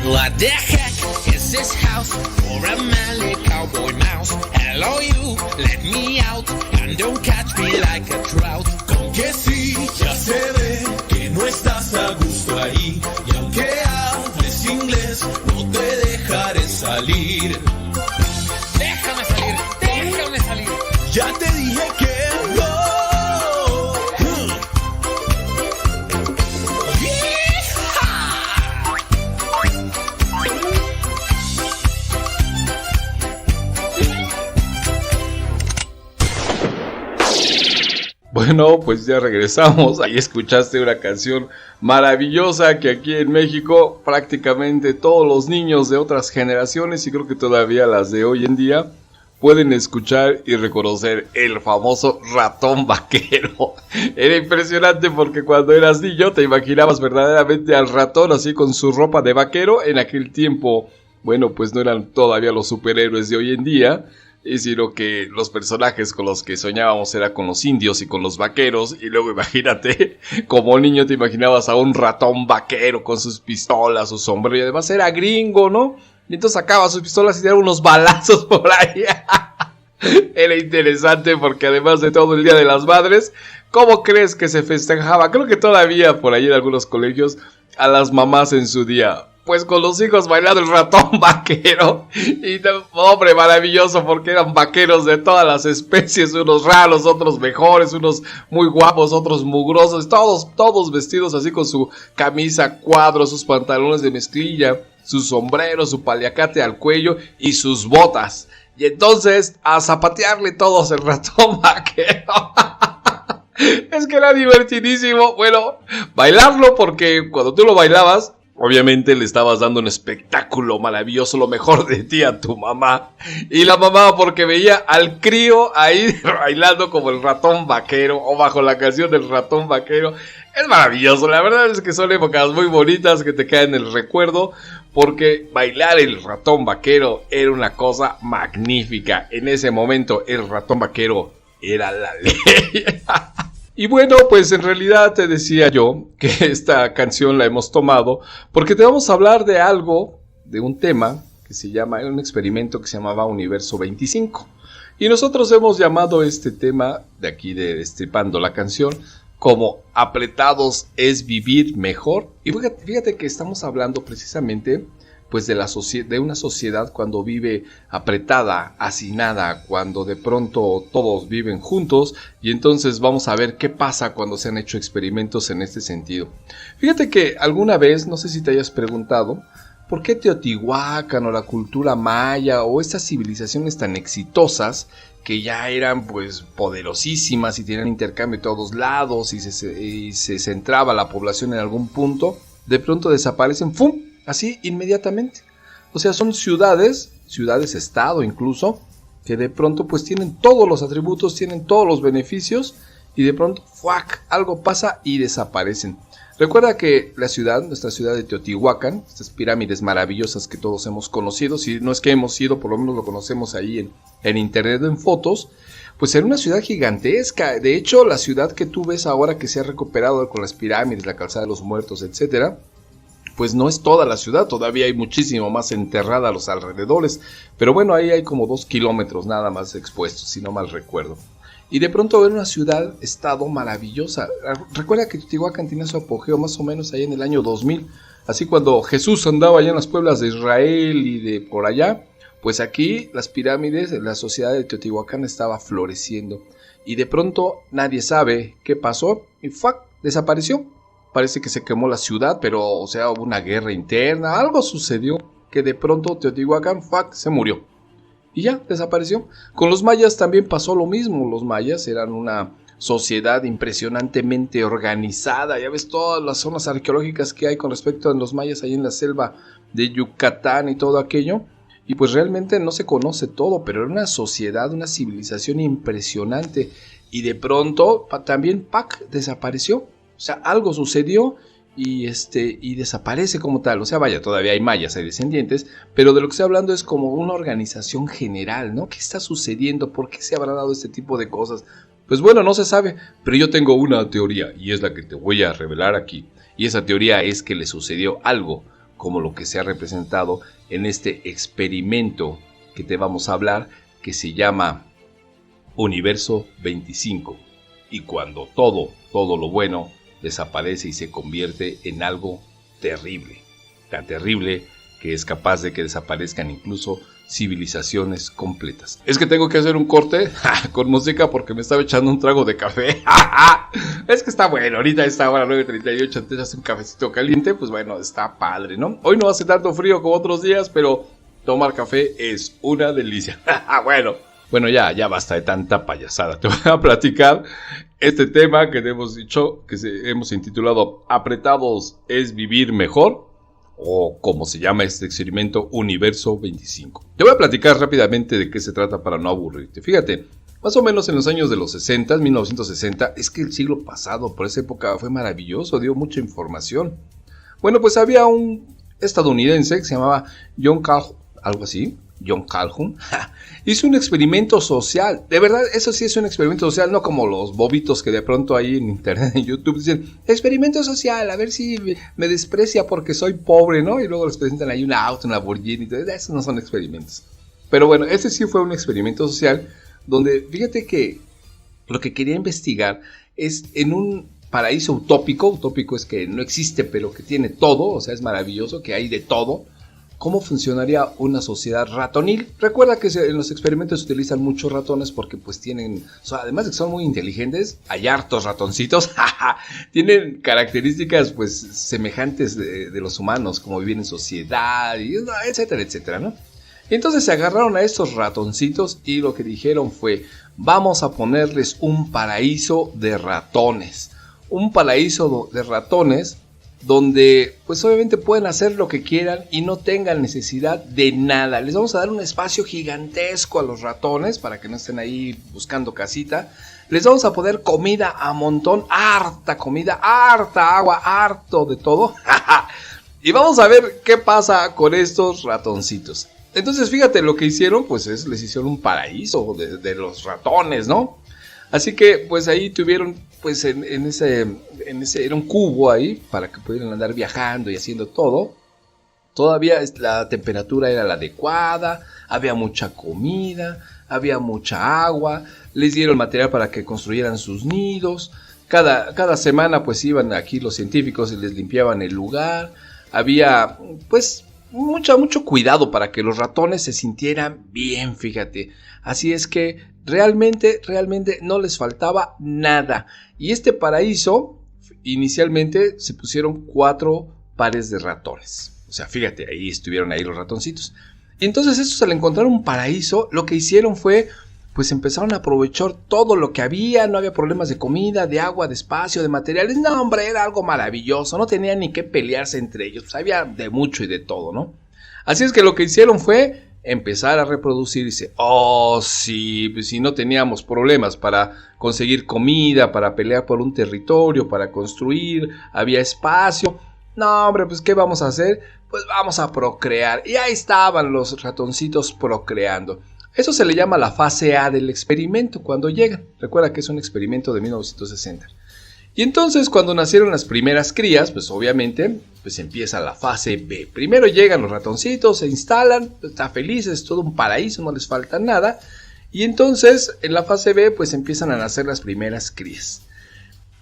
What the heck is this house for a manly cowboy mouse? Hello you, let me out and don't catch me like a trout. Con que sí, ya se ve que no estás a gusto ahí, y aunque hables inglés no te dejaré salir. Déjame salir, déjame salir. Ya te dije que no. Bueno, pues ya regresamos. Ahí escuchaste una canción maravillosa que aquí en México prácticamente todos los niños de otras generaciones, y creo que todavía las de hoy en día, pueden escuchar y reconocer el famoso ratón vaquero. Era impresionante porque cuando eras niño te imaginabas verdaderamente al ratón así con su ropa de vaquero. En aquel tiempo, bueno, pues no eran todavía los superhéroes de hoy en día. y sino que los personajes con los que soñábamos era con los indios y con los vaqueros, y luego imagínate, como niño te imaginabas a un ratón vaquero con sus pistolas, su sombrero, y además era gringo, ¿no? Y entonces sacaba sus pistolas y daba unos balazos por ahí. Era interesante porque además de todo el Día de las Madres, ¿cómo crees que se festejaba? Creo que todavía por ahí en algunos colegios a las mamás en su día. Pues con los hijos bailando el ratón vaquero. Y hombre, maravilloso, porque eran vaqueros de todas las especies. Unos raros, otros mejores, unos muy guapos, otros mugrosos. Todos vestidos así con su camisa cuadro, sus pantalones de mezclilla, su sombrero, su paliacate al cuello y sus botas. Y entonces a zapatearle todos el ratón vaquero. Es que era divertidísimo. Bueno, bailarlo porque cuando tú lo bailabas, obviamente le estabas dando un espectáculo maravilloso, lo mejor de ti a tu mamá. Y la mamá porque veía al crío ahí bailando como el ratón vaquero o bajo la canción del ratón vaquero. Es maravilloso, la verdad es que son épocas muy bonitas que te quedan en el recuerdo. Porque bailar el ratón vaquero era una cosa magnífica. En ese momento el ratón vaquero era la ley. Y bueno, pues en realidad te decía yo que esta canción la hemos tomado porque te vamos a hablar de algo, de un tema que se llama, un experimento que se llamaba Universo 25. Y nosotros hemos llamado este tema de aquí de Destripando la Canción como apretados es vivir mejor. Y fíjate que estamos hablando precisamente pues de una sociedad cuando vive apretada, hacinada, cuando de pronto todos viven juntos, y entonces vamos a ver qué pasa cuando se han hecho experimentos en este sentido. Fíjate que alguna vez, no sé si te hayas preguntado, ¿por qué Teotihuacán o la cultura maya o estas civilizaciones tan exitosas que ya eran pues poderosísimas y tenían intercambio de todos lados y se centraba la población en algún punto, de pronto desaparecen, ¡fum!, así inmediatamente? O sea, son ciudades-estado incluso, que de pronto pues tienen todos los atributos, tienen todos los beneficios y de pronto ¡fuac!, algo pasa y desaparecen. Recuerda que nuestra ciudad de Teotihuacán, estas pirámides maravillosas que todos hemos conocido, si no es que hemos ido, por lo menos lo conocemos ahí en internet, en fotos, pues era una ciudad gigantesca. De hecho, la ciudad que tú ves ahora que se ha recuperado con las pirámides, la calzada de los muertos, etcétera, pues no es toda la ciudad, todavía hay muchísimo más enterrada a los alrededores, pero bueno, ahí hay como 2 kilómetros nada más expuestos, si no mal recuerdo. Y de pronto ver una ciudad-estado maravillosa. Recuerda que Teotihuacán tiene su apogeo más o menos ahí en el año 2000, así cuando Jesús andaba allá en las pueblas de Israel y de por allá, pues aquí las pirámides, la sociedad de Teotihuacán estaba floreciendo. Y de pronto nadie sabe qué pasó y ¡fuck!, desapareció. Parece que se quemó la ciudad, pero o sea, hubo una guerra interna, algo sucedió que de pronto Teotihuacán ¡fuck!, se murió. Y ya, desapareció. Con los mayas también pasó lo mismo. Los mayas eran una sociedad impresionantemente organizada. Ya ves todas las zonas arqueológicas que hay con respecto a los mayas ahí en la selva de Yucatán y todo aquello. Y pues realmente no se conoce todo, pero era una sociedad, una civilización impresionante. Y de pronto también ¡pac!, desapareció. O sea, algo sucedió y desaparece como tal. O sea, vaya, todavía hay mayas, hay descendientes, pero de lo que estoy hablando es como una organización general, ¿no? ¿Qué está sucediendo? ¿Por qué se habrá dado este tipo de cosas? Pues bueno, no se sabe, pero yo tengo una teoría y es la que te voy a revelar aquí. Y esa teoría es que le sucedió algo como lo que se ha representado en este experimento que te vamos a hablar, que se llama Universo 25. Y cuando todo lo bueno desaparece y se convierte en algo terrible, tan terrible que es capaz de que desaparezcan incluso civilizaciones completas. Es que tengo que hacer un corte con música porque me estaba echando un trago de café. Es que está bueno, ahorita a esta hora 9:38 te echas un cafecito caliente, pues bueno, está padre, ¿no? Hoy no hace tanto frío como otros días, pero tomar café es una delicia. Bueno, ya basta de tanta payasada. Te voy a platicar este tema que hemos dicho, hemos intitulado Apretados es vivir mejor, o como se llama este experimento, Universo 25. Te voy a platicar rápidamente de qué se trata para no aburrirte. Fíjate, más o menos en los años de los 60, 1960, es que el siglo pasado, por esa época, fue maravilloso, dio mucha información. Bueno, pues había un estadounidense que se llamaba John John Calhoun, hizo un experimento social. De verdad, eso sí es un experimento social, no como los bobitos que de pronto ahí en internet, en YouTube, dicen, experimento social, a ver si me desprecia porque soy pobre, ¿no? Y luego les presentan ahí un auto, una Lamborghini, esos no son experimentos. Pero bueno, este sí fue un experimento social donde, fíjate que lo que quería investigar es en un paraíso utópico es que no existe pero que tiene todo, o sea, es maravilloso, que hay de todo. ¿Cómo funcionaría una sociedad ratonil? Recuerda que en los experimentos se utilizan muchos ratones porque pues tienen, o sea, además de que son muy inteligentes, hay hartos ratoncitos, tienen características pues semejantes de los humanos, como vivir en sociedad, y etcétera, etcétera, ¿no? Entonces se agarraron a estos ratoncitos y lo que dijeron fue, vamos a ponerles un paraíso de ratones. Un paraíso de ratones donde pues obviamente pueden hacer lo que quieran y no tengan necesidad de nada. Les vamos a dar un espacio gigantesco a los ratones para que no estén ahí buscando casita. Les vamos a poner comida a montón, harta comida, harta agua, harto de todo. Y vamos a ver qué pasa con estos ratoncitos. Entonces fíjate lo que hicieron, pues les hicieron un paraíso de los ratones, ¿no? Así que pues ahí tuvieron, pues en ese era un cubo ahí para que pudieran andar viajando y haciendo todo. Todavía la temperatura era la adecuada, había mucha comida, había mucha agua, les dieron material para que construyeran sus nidos. Cada semana pues iban aquí los científicos y les limpiaban el lugar. Había pues mucho cuidado para que los ratones se sintieran bien, fíjate. Así es que realmente no les faltaba nada. Y este paraíso, inicialmente se pusieron 4 pares de ratones. O sea, fíjate, ahí estuvieron ahí los ratoncitos. Y entonces estos al encontrar un paraíso, lo que hicieron fue, pues empezaron a aprovechar todo lo que había. No había problemas de comida, de agua, de espacio, de materiales. No, hombre, era algo maravilloso. No tenían ni que pelearse entre ellos. Pues había de mucho y de todo, ¿no? Así es que lo que hicieron fue empezar a reproducirse. Oh, sí, pues si no teníamos problemas para conseguir comida, para pelear por un territorio, para construir, había espacio. No, hombre, pues ¿qué vamos a hacer? Pues vamos a procrear. Y ahí estaban los ratoncitos procreando. Eso se le llama la fase A del experimento cuando llegan. Recuerda que es un experimento de 1960. Y entonces cuando nacieron las primeras crías, pues obviamente pues empieza la fase B. Primero llegan los ratoncitos, se instalan, están felices, es todo un paraíso, no les falta nada. Y entonces en la fase B pues empiezan a nacer las primeras crías.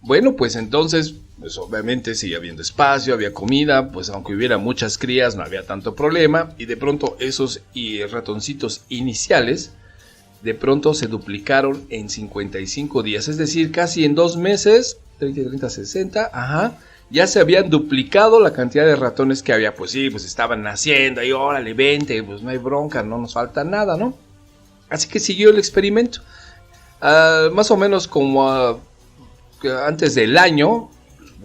Bueno, pues entonces, pues obviamente sigue habiendo espacio, había comida, pues aunque hubiera muchas crías no había tanto problema. Y de pronto esos ratoncitos iniciales de pronto se duplicaron en 55 días, es decir, casi en 2 meses, 30, 60, ya se habían duplicado la cantidad de ratones que había. Pues sí, pues estaban naciendo y órale, vente, pues no hay bronca, no nos falta nada, ¿no? Así que siguió el experimento. Más o menos como antes del año,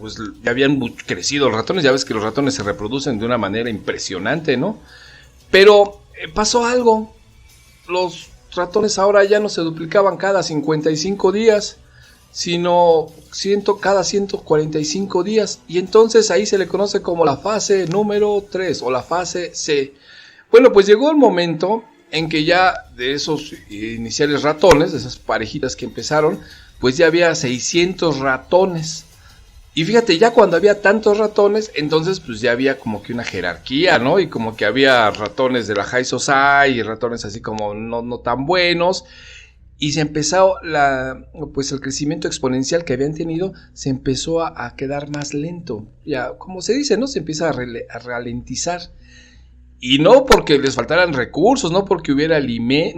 pues ya habían crecido los ratones. Ya ves que los ratones se reproducen de una manera impresionante, ¿no? Pero pasó algo. Los ratones ahora ya no se duplicaban cada 55 días, sino cada 145 días. Y entonces ahí se le conoce como la fase número 3 o la fase C. Bueno, pues llegó el momento en que ya de esos iniciales ratones, de esas parejitas que empezaron, pues ya había 600 ratones. Y fíjate, ya cuando había tantos ratones, entonces pues ya había como que una jerarquía, ¿no? Y como que había ratones de la High Society y ratones así como no tan buenos. Y se empezó pues el crecimiento exponencial que habían tenido se empezó a quedar más lento. Ya, como se dice, ¿no? Se empieza a ralentizar. Y no porque les faltaran recursos, no porque no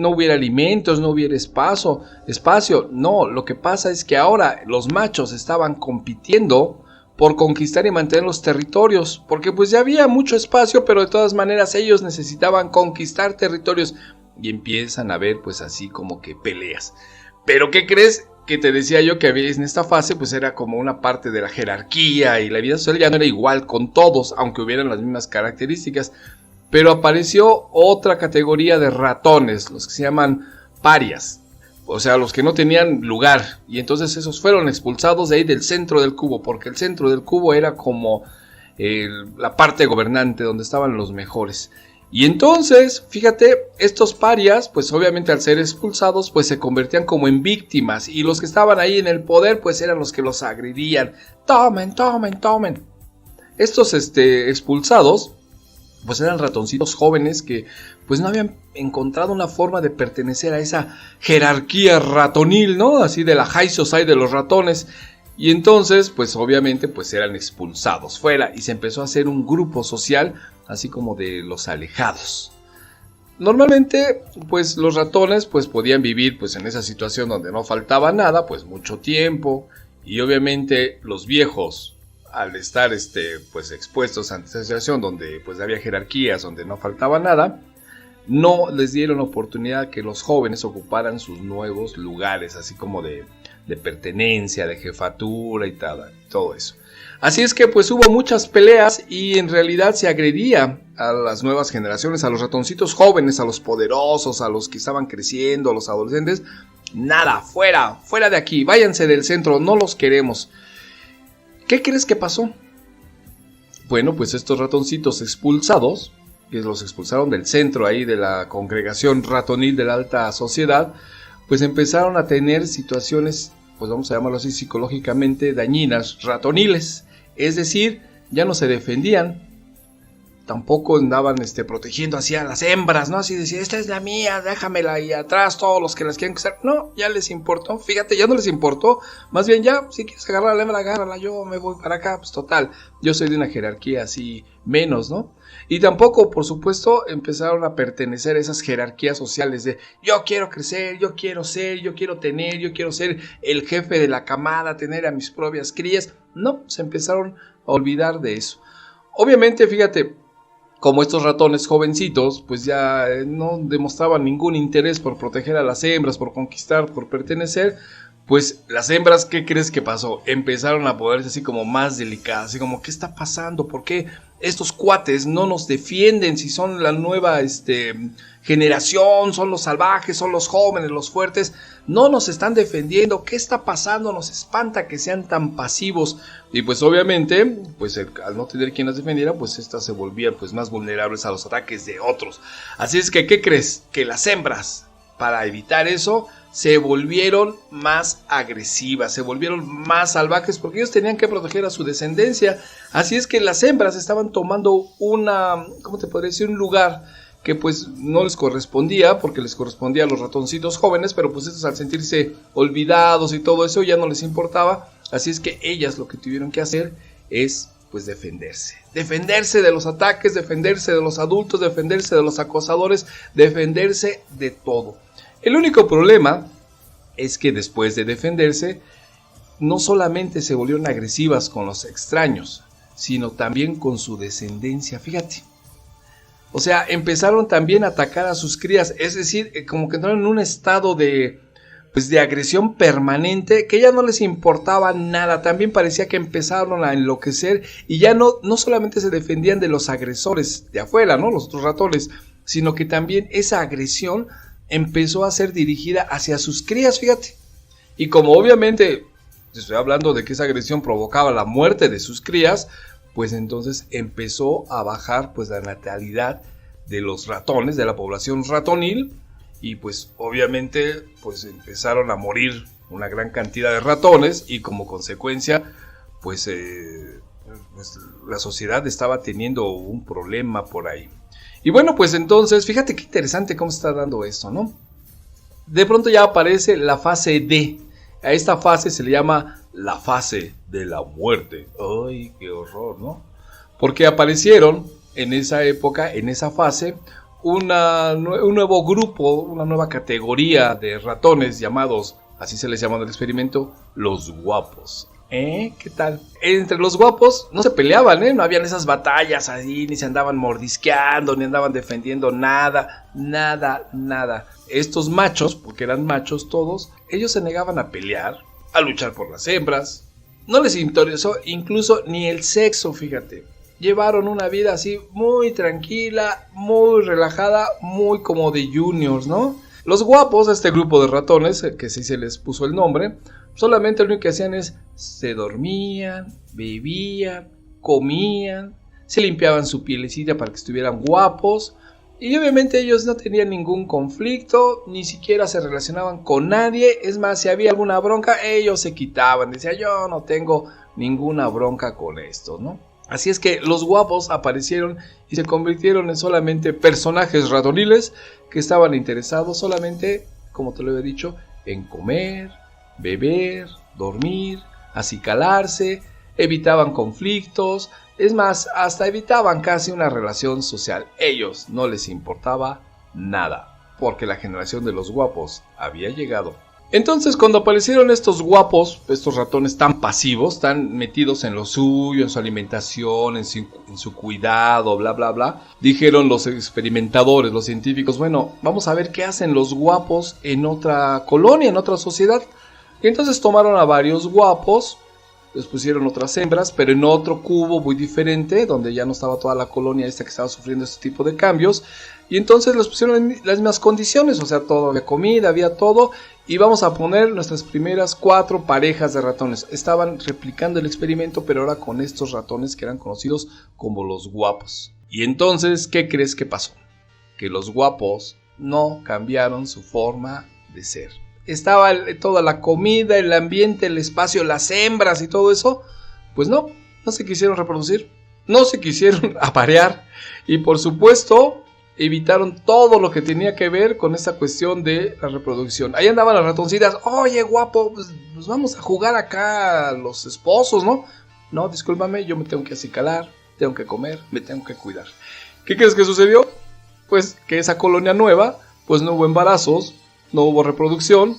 hubiera alimentos, no hubiera espacio. No, lo que pasa es que ahora los machos estaban compitiendo por conquistar y mantener los territorios. Porque pues ya había mucho espacio, pero de todas maneras ellos necesitaban conquistar territorios. Y empiezan a ver pues así como que peleas. Pero ¿qué crees? Que te decía yo que había en esta fase pues era como una parte de la jerarquía y la vida social ya no era igual con todos, aunque hubieran las mismas características. Pero apareció otra categoría de ratones, los que se llaman parias, o sea, los que no tenían lugar. Y entonces esos fueron expulsados de ahí del centro del cubo, porque el centro del cubo era como la parte gobernante, donde estaban los mejores. Y entonces, fíjate, estos parias, pues obviamente al ser expulsados, pues se convertían como en víctimas. Y los que estaban ahí en el poder, pues eran los que los agredían. Tomen, tomen, tomen. Estos expulsados, pues eran ratoncitos jóvenes que pues no habían encontrado una forma de pertenecer a esa jerarquía ratonil, ¿no? Así de la high society de los ratones. Y entonces, pues obviamente, pues eran expulsados fuera y se empezó a hacer un grupo social, así como de los alejados. Normalmente, pues los ratones, pues podían vivir, pues en esa situación donde no faltaba nada, pues mucho tiempo. Y obviamente los viejos, al estar, pues expuestos ante esa situación donde, pues había jerarquías, donde no faltaba nada, no les dieron oportunidad que los jóvenes ocuparan sus nuevos lugares, así como de pertenencia, de jefatura y todo eso. Así es que pues hubo muchas peleas y en realidad se agredía a las nuevas generaciones, a los ratoncitos jóvenes, a los poderosos, a los que estaban creciendo, a los adolescentes. Nada, fuera de aquí, váyanse del centro, no los queremos. ¿Qué crees que pasó? Bueno, pues estos ratoncitos expulsados, que los expulsaron del centro ahí de la congregación ratonil de la alta sociedad, pues empezaron a tener situaciones, pues vamos a llamarlo así, psicológicamente dañinas, ratoniles. Es decir, ya no se defendían, tampoco andaban protegiendo así a las hembras, ¿no? Así decía, esta es la mía, déjamela ahí atrás, todos los que las quieren casar. No, ya les importó, fíjate, ya no les importó. Más bien ya, si quieres agarrar a la hembra, agárrala, yo me voy para acá, pues total, yo soy de una jerarquía así menos, ¿no? Y tampoco, por supuesto, empezaron a pertenecer a esas jerarquías sociales de yo quiero crecer, yo quiero ser, yo quiero tener, yo quiero ser el jefe de la camada, tener a mis propias crías. No, se empezaron a olvidar de eso. Obviamente, fíjate, como estos ratones jovencitos, pues ya no demostraban ningún interés por proteger a las hembras, por conquistar, por pertenecer, pues las hembras, ¿qué crees que pasó? Empezaron a ponerse así como más delicadas, así como, ¿qué está pasando? ¿Por qué estos cuates no nos defienden si son la nueva generación, son los salvajes, son los jóvenes, los fuertes? No nos están defendiendo, ¿qué está pasando? Nos espanta que sean tan pasivos. Y pues obviamente, pues al no tener quien las defendiera, pues estas se volvían pues más vulnerables a los ataques de otros. Así es que, ¿qué crees? Que las hembras, para evitar eso, se volvieron más agresivas, se volvieron más salvajes porque ellos tenían que proteger a su descendencia. Así es que las hembras estaban tomando ¿cómo te podría decir? Un lugar que pues no les correspondía, porque les correspondía a los ratoncitos jóvenes, pero pues estos al sentirse olvidados y todo eso ya no les importaba. Así es que ellas lo que tuvieron que hacer es pues defenderse de los ataques, defenderse de los adultos, defenderse de los acosadores, defenderse de todo. El único problema es que después de defenderse, no solamente se volvieron agresivas con los extraños, sino también con su descendencia, fíjate. O sea, empezaron también a atacar a sus crías, es decir, como que entraron en un estado de agresión permanente, que ya no les importaba nada. También parecía que empezaron a enloquecer y ya no solamente se defendían de los agresores de afuera, ¿no? Los otros ratones, sino que también esa agresión empezó a ser dirigida hacia sus crías, fíjate. Y como obviamente estoy hablando de que esa agresión provocaba la muerte de sus crías, pues entonces empezó a bajar pues la natalidad de los ratones, de la población ratonil, y pues obviamente pues empezaron a morir una gran cantidad de ratones y como consecuencia pues la sociedad estaba teniendo un problema por ahí. Y bueno, pues entonces, fíjate qué interesante cómo se está dando esto, ¿no? De pronto ya aparece la fase D. A esta fase se le llama la fase de la muerte. ¡Ay, qué horror!, ¿no? Porque aparecieron en esa época, en esa fase, un nuevo grupo, una nueva categoría de ratones llamados, así se les llama en el experimento, los guapos. ¿Qué tal? Entre los guapos no se peleaban, no habían esas batallas ahí, ni se andaban mordisqueando, ni andaban defendiendo nada. Estos machos, porque eran machos todos, ellos se negaban a pelear, a luchar por las hembras. No les interesó incluso ni el sexo, fíjate. Llevaron una vida así muy tranquila, muy relajada, muy como de juniors, ¿no? Los guapos, este grupo de ratones, que sí se les puso el nombre, solamente lo único que hacían es se dormían, bebían, comían, se limpiaban su pielecita para que estuvieran guapos Y obviamente ellos no tenían ningún conflicto, ni siquiera se relacionaban con nadie. Es más, si había alguna bronca, ellos se quitaban. Decían, yo no tengo ninguna bronca con esto, ¿no? Así es que los guapos aparecieron y se convirtieron en solamente personajes ratoniles que estaban interesados solamente, como te lo he dicho, en comer, beber, dormir, acicalarse, evitaban conflictos, es más, hasta evitaban casi una relación social. Ellos no les importaba nada, porque la generación de los guapos había llegado. Entonces, cuando aparecieron estos guapos, estos ratones tan pasivos, tan metidos en lo suyo, en su alimentación, en su cuidado, bla, bla, bla, dijeron los experimentadores, los científicos, bueno, vamos a ver qué hacen los guapos en otra colonia, en otra sociedad. Y entonces tomaron a varios guapos, les pusieron otras hembras, pero en otro cubo muy diferente, donde ya no estaba toda la colonia esta que estaba sufriendo este tipo de cambios. Y entonces los pusieron en las mismas condiciones, o sea, todo, había comida, había todo. Y vamos a poner nuestras primeras 4 parejas de ratones. Estaban replicando el experimento, pero ahora con estos ratones que eran conocidos como los guapos. Y entonces, ¿qué crees que pasó? Que los guapos no cambiaron su forma de ser. Estaba toda la comida, el ambiente, el espacio, las hembras y todo eso. Pues no se quisieron reproducir, no se quisieron aparear. Y por supuesto, evitaron todo lo que tenía que ver con esta cuestión de la reproducción. Ahí andaban las ratoncitas, oye guapo, pues vamos a jugar acá a los esposos, ¿no? No, discúlpame, yo me tengo que acicalar, tengo que comer, me tengo que cuidar. ¿Qué crees que sucedió? Pues que esa colonia nueva, pues no hubo embarazos, no hubo reproducción,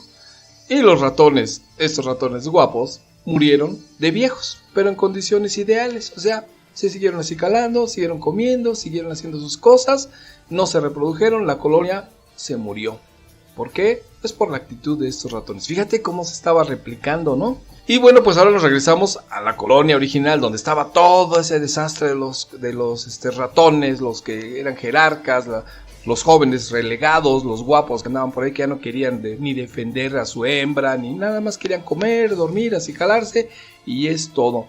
y los ratones, estos ratones guapos, murieron de viejos, pero en condiciones ideales. O sea, se siguieron acicalando, siguieron comiendo, siguieron haciendo sus cosas, no se reprodujeron, la colonia se murió. ¿Por qué? Pues por la actitud de estos ratones. Fíjate cómo se estaba replicando, ¿no? Y bueno, pues ahora nos regresamos a la colonia original, donde estaba todo ese desastre de los ratones, los que eran jerarcas, los jóvenes relegados, los guapos que andaban por ahí, que ya no querían ni defender a su hembra, ni nada más querían comer, dormir, acicalarse, y es todo.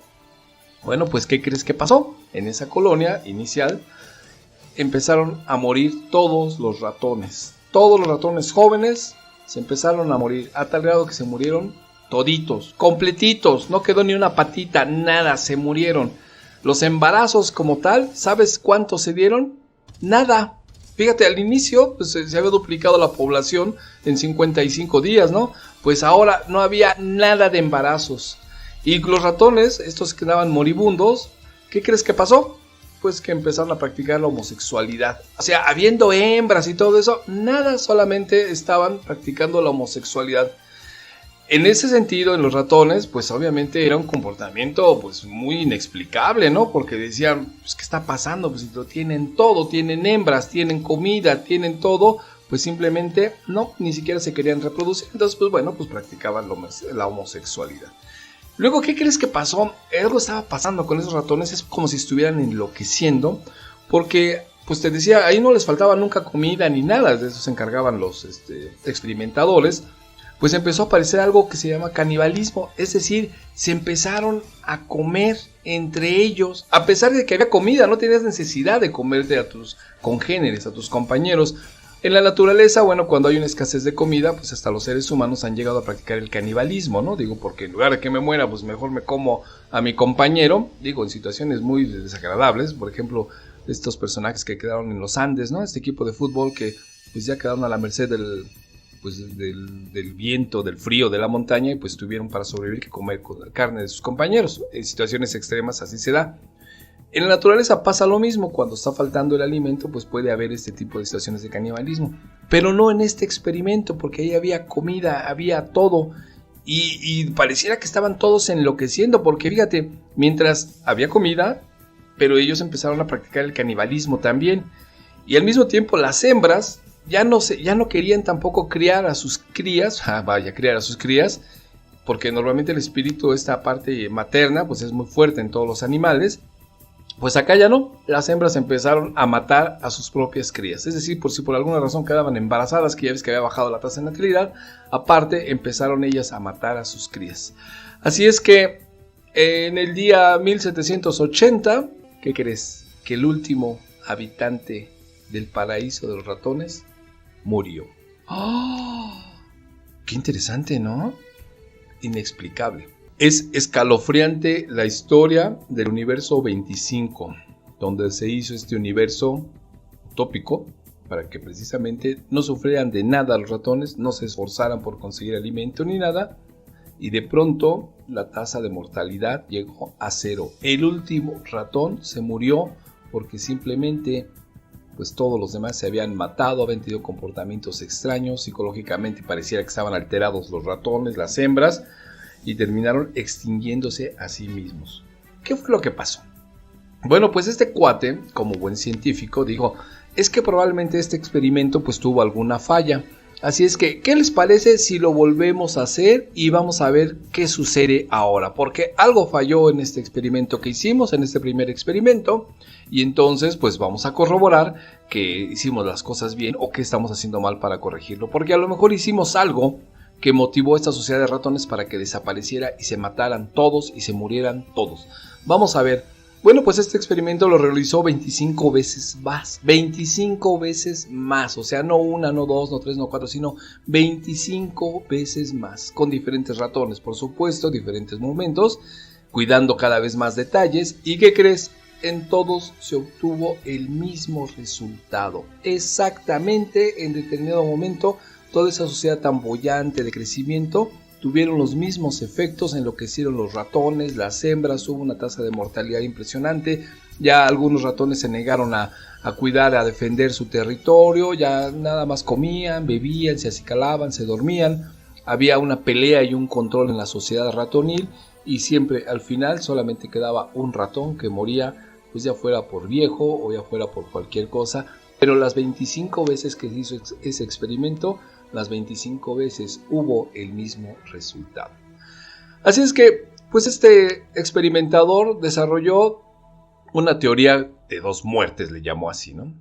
Bueno, pues ¿qué crees que pasó? En esa colonia inicial empezaron a morir todos los ratones. Todos los ratones jóvenes se empezaron a morir, a tal grado que se murieron toditos, completitos, no quedó ni una patita, nada, se murieron. Los embarazos como tal, ¿sabes cuántos se dieron? Nada. Fíjate, al inicio pues, se había duplicado la población en 55 días, ¿no? Pues ahora no había nada de embarazos. Y los ratones, estos que quedaban moribundos, ¿qué crees que pasó? Pues que empezaron a practicar la homosexualidad. O sea, habiendo hembras y todo eso, nada, solamente estaban practicando la homosexualidad. En ese sentido, en los ratones, pues obviamente era un comportamiento pues muy inexplicable, ¿no? Porque decían, pues ¿qué está pasando? Pues si lo tienen todo, tienen hembras, tienen comida, tienen todo, pues simplemente no, ni siquiera se querían reproducir. Entonces, pues bueno, pues practicaban la homosexualidad. Luego, ¿qué crees que pasó? Algo estaba pasando con esos ratones, es como si estuvieran enloqueciendo, porque, pues te decía, ahí no les faltaba nunca comida ni nada, de eso se encargaban los experimentadores. Pues empezó a aparecer algo que se llama canibalismo, es decir, se empezaron a comer entre ellos, a pesar de que había comida, no tenías necesidad de comerte a tus congéneres, a tus compañeros. En la naturaleza, bueno, cuando hay una escasez de comida, pues hasta los seres humanos han llegado a practicar el canibalismo, ¿no? Digo, porque en lugar de que me muera, pues mejor me como a mi compañero, digo, en situaciones muy desagradables, por ejemplo, estos personajes que quedaron en los Andes, ¿no? Este equipo de fútbol que pues ya quedaron a la merced del viento, del frío, de la montaña, y pues tuvieron para sobrevivir que comer con la carne de sus compañeros. En situaciones extremas así se da. En la naturaleza pasa lo mismo, cuando está faltando el alimento, pues puede haber este tipo de situaciones de canibalismo. Pero no en este experimento, porque ahí había comida, había todo, y pareciera que estaban todos enloqueciendo, porque fíjate, mientras había comida, pero ellos empezaron a practicar el canibalismo también, y al mismo tiempo las hembras ya no querían tampoco criar a sus crías, criar a sus crías, porque normalmente el espíritu, esta parte materna, pues es muy fuerte en todos los animales. Pues acá ya no, las hembras empezaron a matar a sus propias crías, es decir, por si por alguna razón quedaban embarazadas, que ya ves que había bajado la tasa de natalidad, aparte empezaron ellas a matar a sus crías. Así es que en el día 1780, ¿qué crees? Que el último habitante del paraíso de los ratones murió. ¡Oh! ¡Qué interesante!, ¿no? Inexplicable. Es escalofriante la historia del universo 25, donde se hizo este universo utópico para que precisamente no sufrieran de nada los ratones, no se esforzaran por conseguir alimento ni nada, y de pronto la tasa de mortalidad llegó a 0. El último ratón se murió porque simplemente pues todos los demás se habían matado, habían tenido comportamientos extraños, psicológicamente pareciera que estaban alterados los ratones, las hembras, y terminaron extinguiéndose a sí mismos. ¿Qué fue lo que pasó? Bueno, pues este cuate, como buen científico, dijo, es que probablemente este experimento pues tuvo alguna falla. Así es que, ¿qué les parece si lo volvemos a hacer y vamos a ver qué sucede ahora? Porque algo falló en este experimento que hicimos, en este primer experimento, y entonces pues vamos a corroborar que hicimos las cosas bien o que estamos haciendo mal para corregirlo. Porque a lo mejor hicimos algo que motivó a esta sociedad de ratones para que desapareciera y se mataran todos y se murieran todos. Vamos a ver. Bueno, pues este experimento lo realizó 25 veces más, 25 veces más, o sea, no una, no dos, no tres, no cuatro, sino 25 veces más, con diferentes ratones, por supuesto, diferentes momentos, cuidando cada vez más detalles. ¿Y qué crees? En todos se obtuvo el mismo resultado, exactamente en determinado momento, toda esa sociedad tan boyante de crecimiento tuvieron los mismos efectos, enloquecieron los ratones, las hembras, hubo una tasa de mortalidad impresionante, ya algunos ratones se negaron a cuidar, a defender su territorio, ya nada más comían, bebían, se acicalaban, se dormían, había una pelea y un control en la sociedad ratonil y siempre al final solamente quedaba un ratón que moría, pues ya fuera por viejo o ya fuera por cualquier cosa, pero las 25 veces que se hizo ese experimento, las 25 veces hubo el mismo resultado. Así es que, pues este experimentador desarrolló una teoría de 2 muertes, le llamó así, ¿no?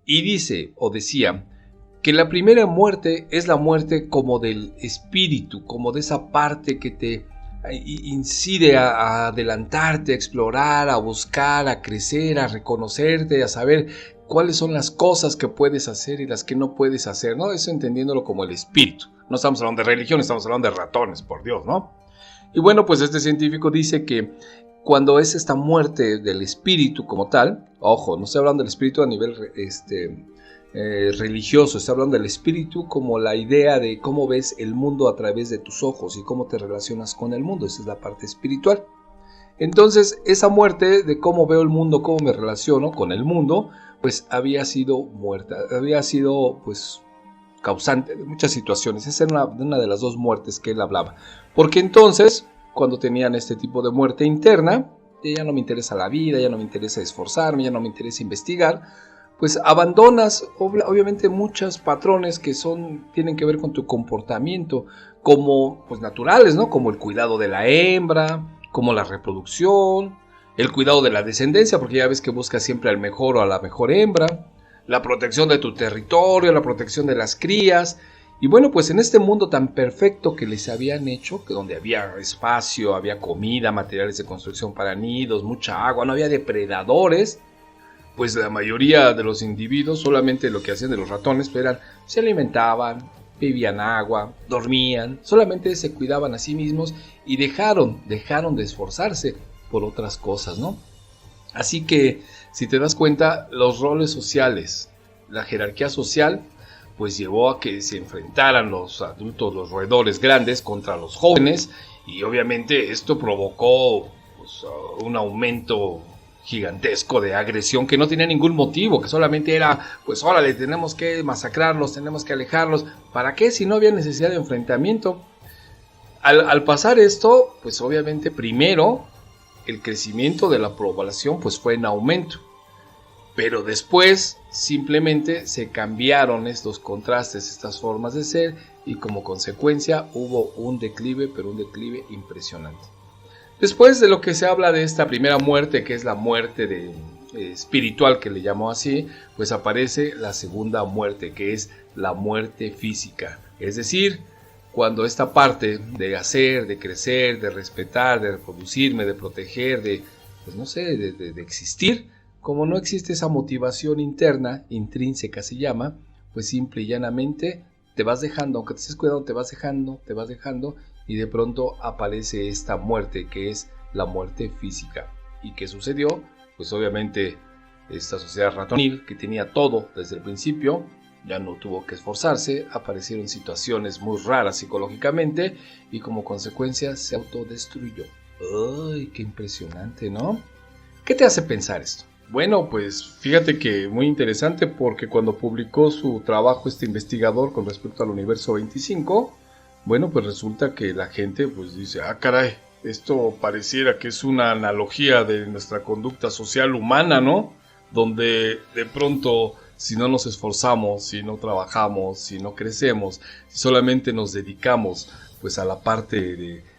Y dice, o decía, que la primera muerte es la muerte como del espíritu, como de esa parte que te incide a adelantarte, a explorar, a buscar, a crecer, a reconocerte, a saber cuáles son las cosas que puedes hacer y las que no puedes hacer, ¿no? Eso entendiéndolo como el espíritu. No estamos hablando de religión, estamos hablando de ratones, por Dios, ¿no? Y bueno, pues este científico dice que cuando es esta muerte del espíritu como tal, ojo, no estoy hablando del espíritu a nivel religioso, estoy hablando del espíritu como la idea de cómo ves el mundo a través de tus ojos y cómo te relacionas con el mundo, esa es la parte espiritual. Entonces, esa muerte de cómo veo el mundo, cómo me relaciono con el mundo, pues había sido muerta, había sido pues causante de muchas situaciones. Esa era una de las 2 muertes que él hablaba. Porque entonces, cuando tenían este tipo de muerte interna, ya no me interesa la vida, ya no me interesa esforzarme, ya no me interesa investigar, pues abandonas obviamente muchos patrones que tienen que ver con tu comportamiento, como pues naturales, ¿no? Como el cuidado de la hembra, como la reproducción, el cuidado de la descendencia, porque ya ves que buscas siempre al mejor o a la mejor hembra, la protección de tu territorio, la protección de las crías. Y bueno, pues en este mundo tan perfecto que les habían hecho, que donde había espacio, había comida, materiales de construcción para nidos, mucha agua, no había depredadores, pues la mayoría de los individuos solamente lo que hacían de los ratones se alimentaban, bebían agua, dormían, solamente se cuidaban a sí mismos y dejaron de esforzarse por otras cosas, ¿no? Así que, si te das cuenta, los roles sociales, la jerarquía social, pues llevó a que se enfrentaran los adultos, los roedores grandes contra los jóvenes, y obviamente esto provocó pues, un aumento gigantesco de agresión que no tenía ningún motivo, que solamente era, pues órale, tenemos que masacrarlos, tenemos que alejarlos. ¿Para qué? Si no había necesidad de enfrentamiento. Al pasar esto, pues obviamente primero el crecimiento de la población pues fue en aumento, pero después simplemente se cambiaron estos contrastes, estas formas de ser, y como consecuencia hubo un declive, pero un declive impresionante. Después de lo que se habla de esta primera muerte, que es la muerte espiritual, que le llamó así, pues aparece la segunda muerte, que es la muerte física. Es decir, cuando esta parte de hacer, de crecer, de respetar, de reproducirme, de proteger, de existir, como no existe esa motivación interna, intrínseca se llama, pues simple y llanamente te vas dejando, aunque te estés cuidando, te vas dejando y de pronto aparece esta muerte que es la muerte física. ¿Y qué sucedió? Pues obviamente esta sociedad ratonil que tenía todo desde el principio, ya no tuvo que esforzarse, aparecieron situaciones muy raras psicológicamente y como consecuencia se autodestruyó. ¡Ay, qué impresionante!, ¿no? ¿Qué te hace pensar esto? Bueno, pues fíjate que muy interesante porque cuando publicó su trabajo este investigador con respecto al universo 25, bueno, pues resulta que la gente pues dice, caray, esto pareciera que es una analogía de nuestra conducta social humana, ¿no? Donde de pronto, si no nos esforzamos, si no trabajamos, si no crecemos, si solamente nos dedicamos pues a la parte de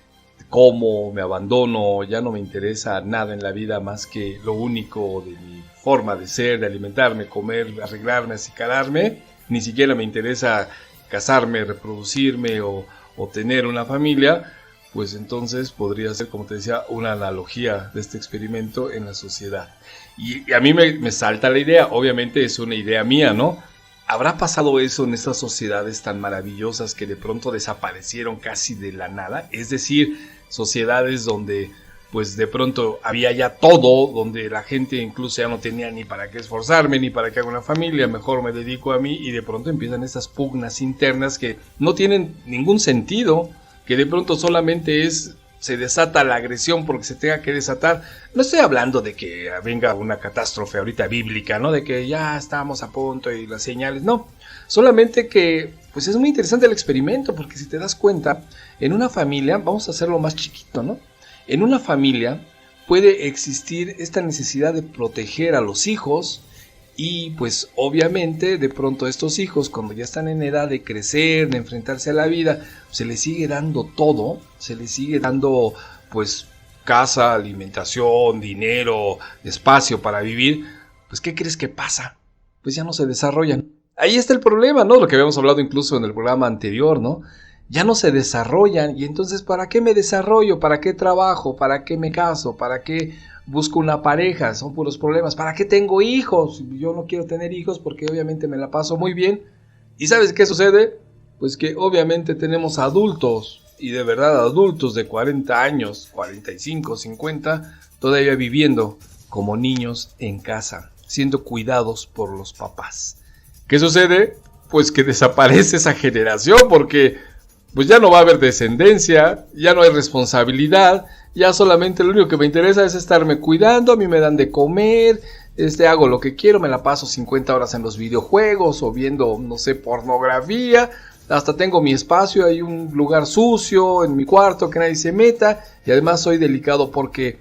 cómo me abandono, ya no me interesa nada en la vida más que lo único de mi forma de ser, de alimentarme, comer, arreglarme, acicalarme, ni siquiera me interesa casarme, reproducirme o tener una familia, pues entonces podría ser, como te decía, una analogía de este experimento en la sociedad. Y a mí me salta la idea, obviamente es una idea mía, ¿no? ¿Habrá pasado eso en estas sociedades tan maravillosas que de pronto desaparecieron casi de la nada? Es decir, sociedades donde pues de pronto había ya todo, donde la gente incluso ya no tenía ni para qué esforzarme, ni para qué haga una familia, mejor me dedico a mí, y de pronto empiezan estas pugnas internas que no tienen ningún sentido, que de pronto solamente se desata la agresión porque se tenga que desatar. No estoy hablando de que venga una catástrofe ahorita bíblica, ¿no? De que ya estamos a punto y las señales, no. Solamente que pues es muy interesante el experimento, porque si te das cuenta, en una familia, vamos a hacerlo más chiquito, ¿no? En una familia puede existir esta necesidad de proteger a los hijos y pues obviamente de pronto estos hijos cuando ya están en edad de crecer, de enfrentarse a la vida, se les sigue dando todo, se les sigue dando pues casa, alimentación, dinero, espacio para vivir. Pues ¿qué crees que pasa? Pues ya no se desarrollan. Ahí está el problema, ¿no? Lo que habíamos hablado incluso en el programa anterior, ¿no? Ya no se desarrollan y entonces ¿para qué me desarrollo? ¿Para qué trabajo? ¿Para qué me caso? ¿Para qué busco una pareja? Son puros problemas. ¿Para qué tengo hijos? Yo no quiero tener hijos porque obviamente me la paso muy bien. ¿Y sabes qué sucede? Pues que obviamente tenemos adultos, y de verdad adultos de 40 años, 45, 50, todavía viviendo como niños en casa, siendo cuidados por los papás. ¿Qué sucede? Pues que desaparece esa generación porque pues ya no va a haber descendencia, ya no hay responsabilidad, ya solamente lo único que me interesa es estarme cuidando, a mí me dan de comer, hago lo que quiero, me la paso 50 horas en los videojuegos o viendo, no sé, pornografía, hasta tengo mi espacio, hay un lugar sucio en mi cuarto que nadie se meta, y además soy delicado porque,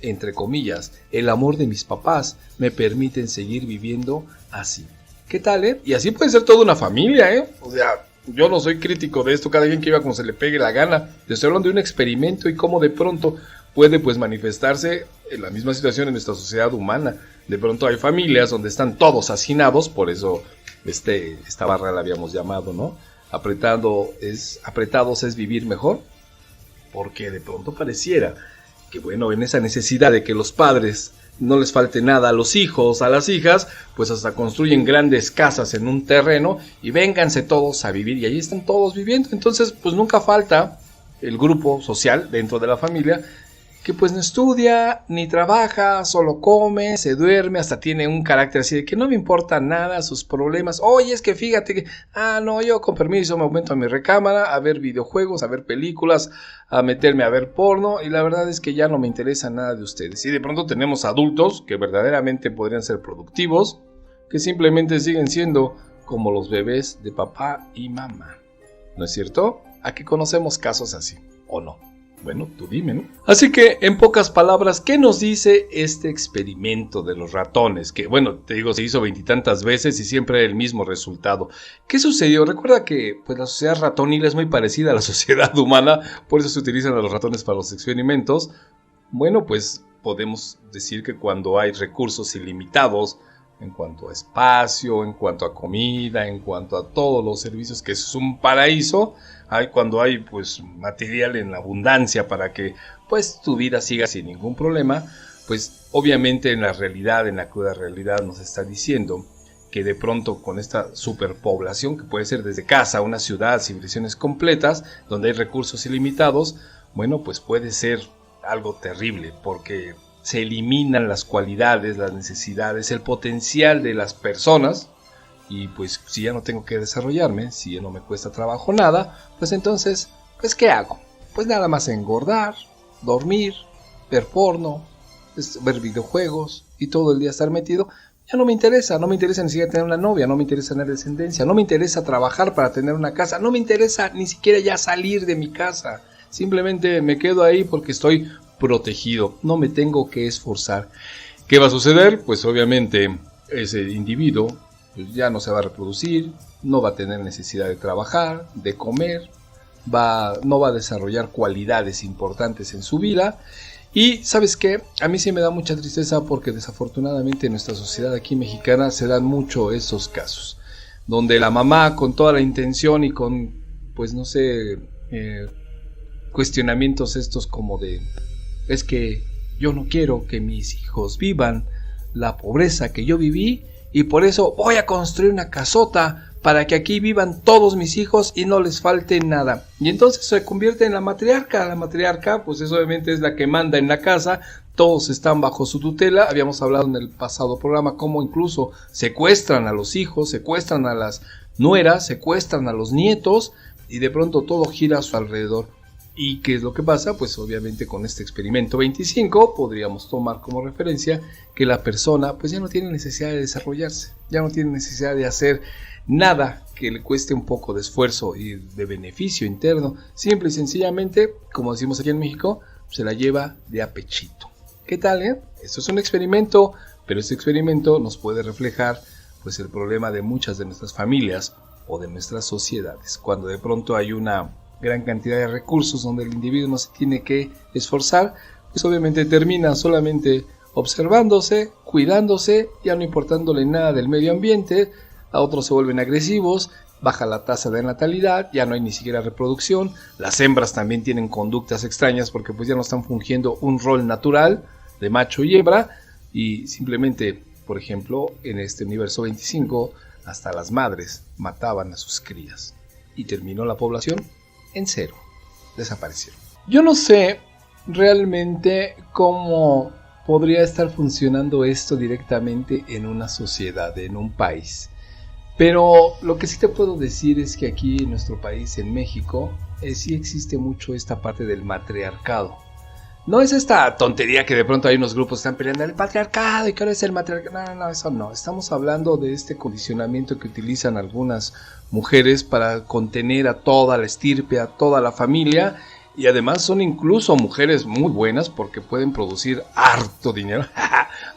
entre comillas, el amor de mis papás me permiten seguir viviendo así. ¿Qué tal, Y así puede ser toda una familia, O sea, yo no soy crítico de esto, cada quien que viva como se le pegue la gana. Te estoy hablando de un experimento y cómo de pronto puede pues manifestarse en la misma situación en nuestra sociedad humana. De pronto hay familias donde están todos hacinados, por eso esta barra la habíamos llamado, ¿no? Apretados es vivir mejor, porque de pronto pareciera que bueno, en esa necesidad de que los padres no les falte nada a los hijos, a las hijas, pues hasta construyen grandes casas en un terreno y vénganse todos a vivir y ahí están todos viviendo. Entonces pues nunca falta el grupo social dentro de la familia que pues no estudia ni trabaja, solo come, se duerme, hasta tiene un carácter así de que no me importa nada sus problemas. Oye, es que fíjate que, no, yo con permiso me aumento a mi recámara a ver videojuegos, a ver películas, a meterme a ver porno, y la verdad es que ya no me interesa nada de ustedes. Y de pronto tenemos adultos que verdaderamente podrían ser productivos, que simplemente siguen siendo como los bebés de papá y mamá. ¿No es cierto? Aquí conocemos casos así, ¿o no? Bueno, tú dime, ¿no? Así que, en pocas palabras, ¿qué nos dice este experimento de los ratones? Que, bueno, te digo, se hizo 20 y tantas veces y siempre el mismo resultado. ¿Qué sucedió? Recuerda que pues, la sociedad ratonil es muy parecida a la sociedad humana, por eso se utilizan a los ratones para los experimentos. Bueno, pues podemos decir que cuando hay recursos ilimitados, en cuanto a espacio, en cuanto a comida, en cuanto a todos los servicios, que es un paraíso, cuando hay pues material en abundancia para que pues tu vida siga sin ningún problema, pues obviamente en la realidad, en la cruda realidad nos está diciendo que de pronto con esta superpoblación, que puede ser desde casa, una ciudad, civilizaciones completas, donde hay recursos ilimitados, bueno, pues puede ser algo terrible, porque se eliminan las cualidades, las necesidades, el potencial de las personas, y pues si ya no tengo que desarrollarme, si ya no me cuesta trabajo nada, pues entonces, pues ¿qué hago? Pues nada más engordar, dormir, ver porno, ver videojuegos y todo el día estar metido. Ya no me interesa ni siquiera tener una novia, no me interesa tener descendencia, no me interesa trabajar para tener una casa, no me interesa ni siquiera ya salir de mi casa. Simplemente me quedo ahí porque estoy protegido, no me tengo que esforzar. ¿Qué va a suceder? Pues obviamente ese individuo pues ya no se va a reproducir, no va a tener necesidad de trabajar, de comer, no va a desarrollar cualidades importantes en su vida. Y ¿sabes qué? A mí sí me da mucha tristeza porque desafortunadamente en nuestra sociedad aquí mexicana se dan mucho esos casos, donde la mamá con toda la intención y con, pues no sé, cuestionamientos estos como de, es que yo no quiero que mis hijos vivan la pobreza que yo viví y por eso voy a construir una casota para que aquí vivan todos mis hijos y no les falte nada. Y entonces se convierte en la matriarca. La matriarca, pues eso obviamente es la que manda en la casa, todos están bajo su tutela. Habíamos hablado en el pasado programa cómo incluso secuestran a los hijos, secuestran a las nueras, secuestran a los nietos y de pronto todo gira a su alrededor. ¿Y qué es lo que pasa? Pues obviamente con este experimento 25 podríamos tomar como referencia que la persona pues ya no tiene necesidad de desarrollarse, ya no tiene necesidad de hacer nada que le cueste un poco de esfuerzo y de beneficio interno. Simple y sencillamente, como decimos aquí en México, se la lleva de a pechito. ¿Qué tal, Esto es un experimento, pero este experimento nos puede reflejar pues el problema de muchas de nuestras familias o de nuestras sociedades. Cuando de pronto hay una gran cantidad de recursos donde el individuo no se tiene que esforzar, pues obviamente termina solamente observándose, cuidándose, ya no importándole nada del medio ambiente. A otros se vuelven agresivos, baja la tasa de natalidad, ya no hay ni siquiera reproducción, las hembras también tienen conductas extrañas porque pues ya no están fungiendo un rol natural de macho y hembra y simplemente, por ejemplo, en este universo 25, hasta las madres mataban a sus crías y terminó la población en cero, desaparecieron. Yo no sé realmente cómo podría estar funcionando esto directamente en una sociedad, en un país. Pero lo que sí te puedo decir es que aquí en nuestro país, en México, sí existe mucho esta parte del matriarcado. No es esta tontería que de pronto hay unos grupos que están peleando el patriarcado y que ahora es el matriarcado. No, eso no. Estamos hablando de este condicionamiento que utilizan algunas mujeres para contener a toda la estirpe, a toda la familia. Y además son incluso mujeres muy buenas porque pueden producir harto dinero,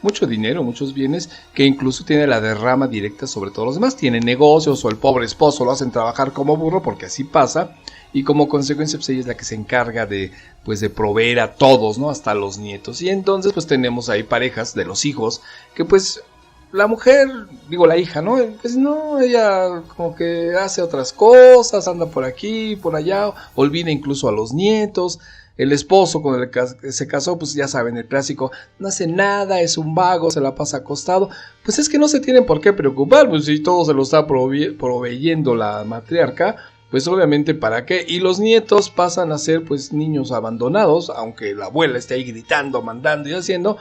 mucho dinero, muchos bienes, que incluso tienen la derrama directa sobre todos los demás. Tienen negocios o el pobre esposo lo hacen trabajar como burro porque así pasa. Y como consecuencia pues ella es la que se encarga de proveer a todos, ¿no? Hasta los nietos. Y entonces pues tenemos ahí parejas de los hijos que pues la mujer, digo la hija, ¿no? Pues no, ella como que hace otras cosas, anda por aquí, por allá, olvida incluso a los nietos. El esposo con el que se casó, pues ya saben, el clásico, no hace nada, es un vago, se la pasa acostado. Pues es que no se tienen por qué preocupar, pues si todo se lo está proveyendo la matriarca, pues obviamente para qué. Y los nietos pasan a ser pues niños abandonados, aunque la abuela esté ahí gritando, mandando y haciendo,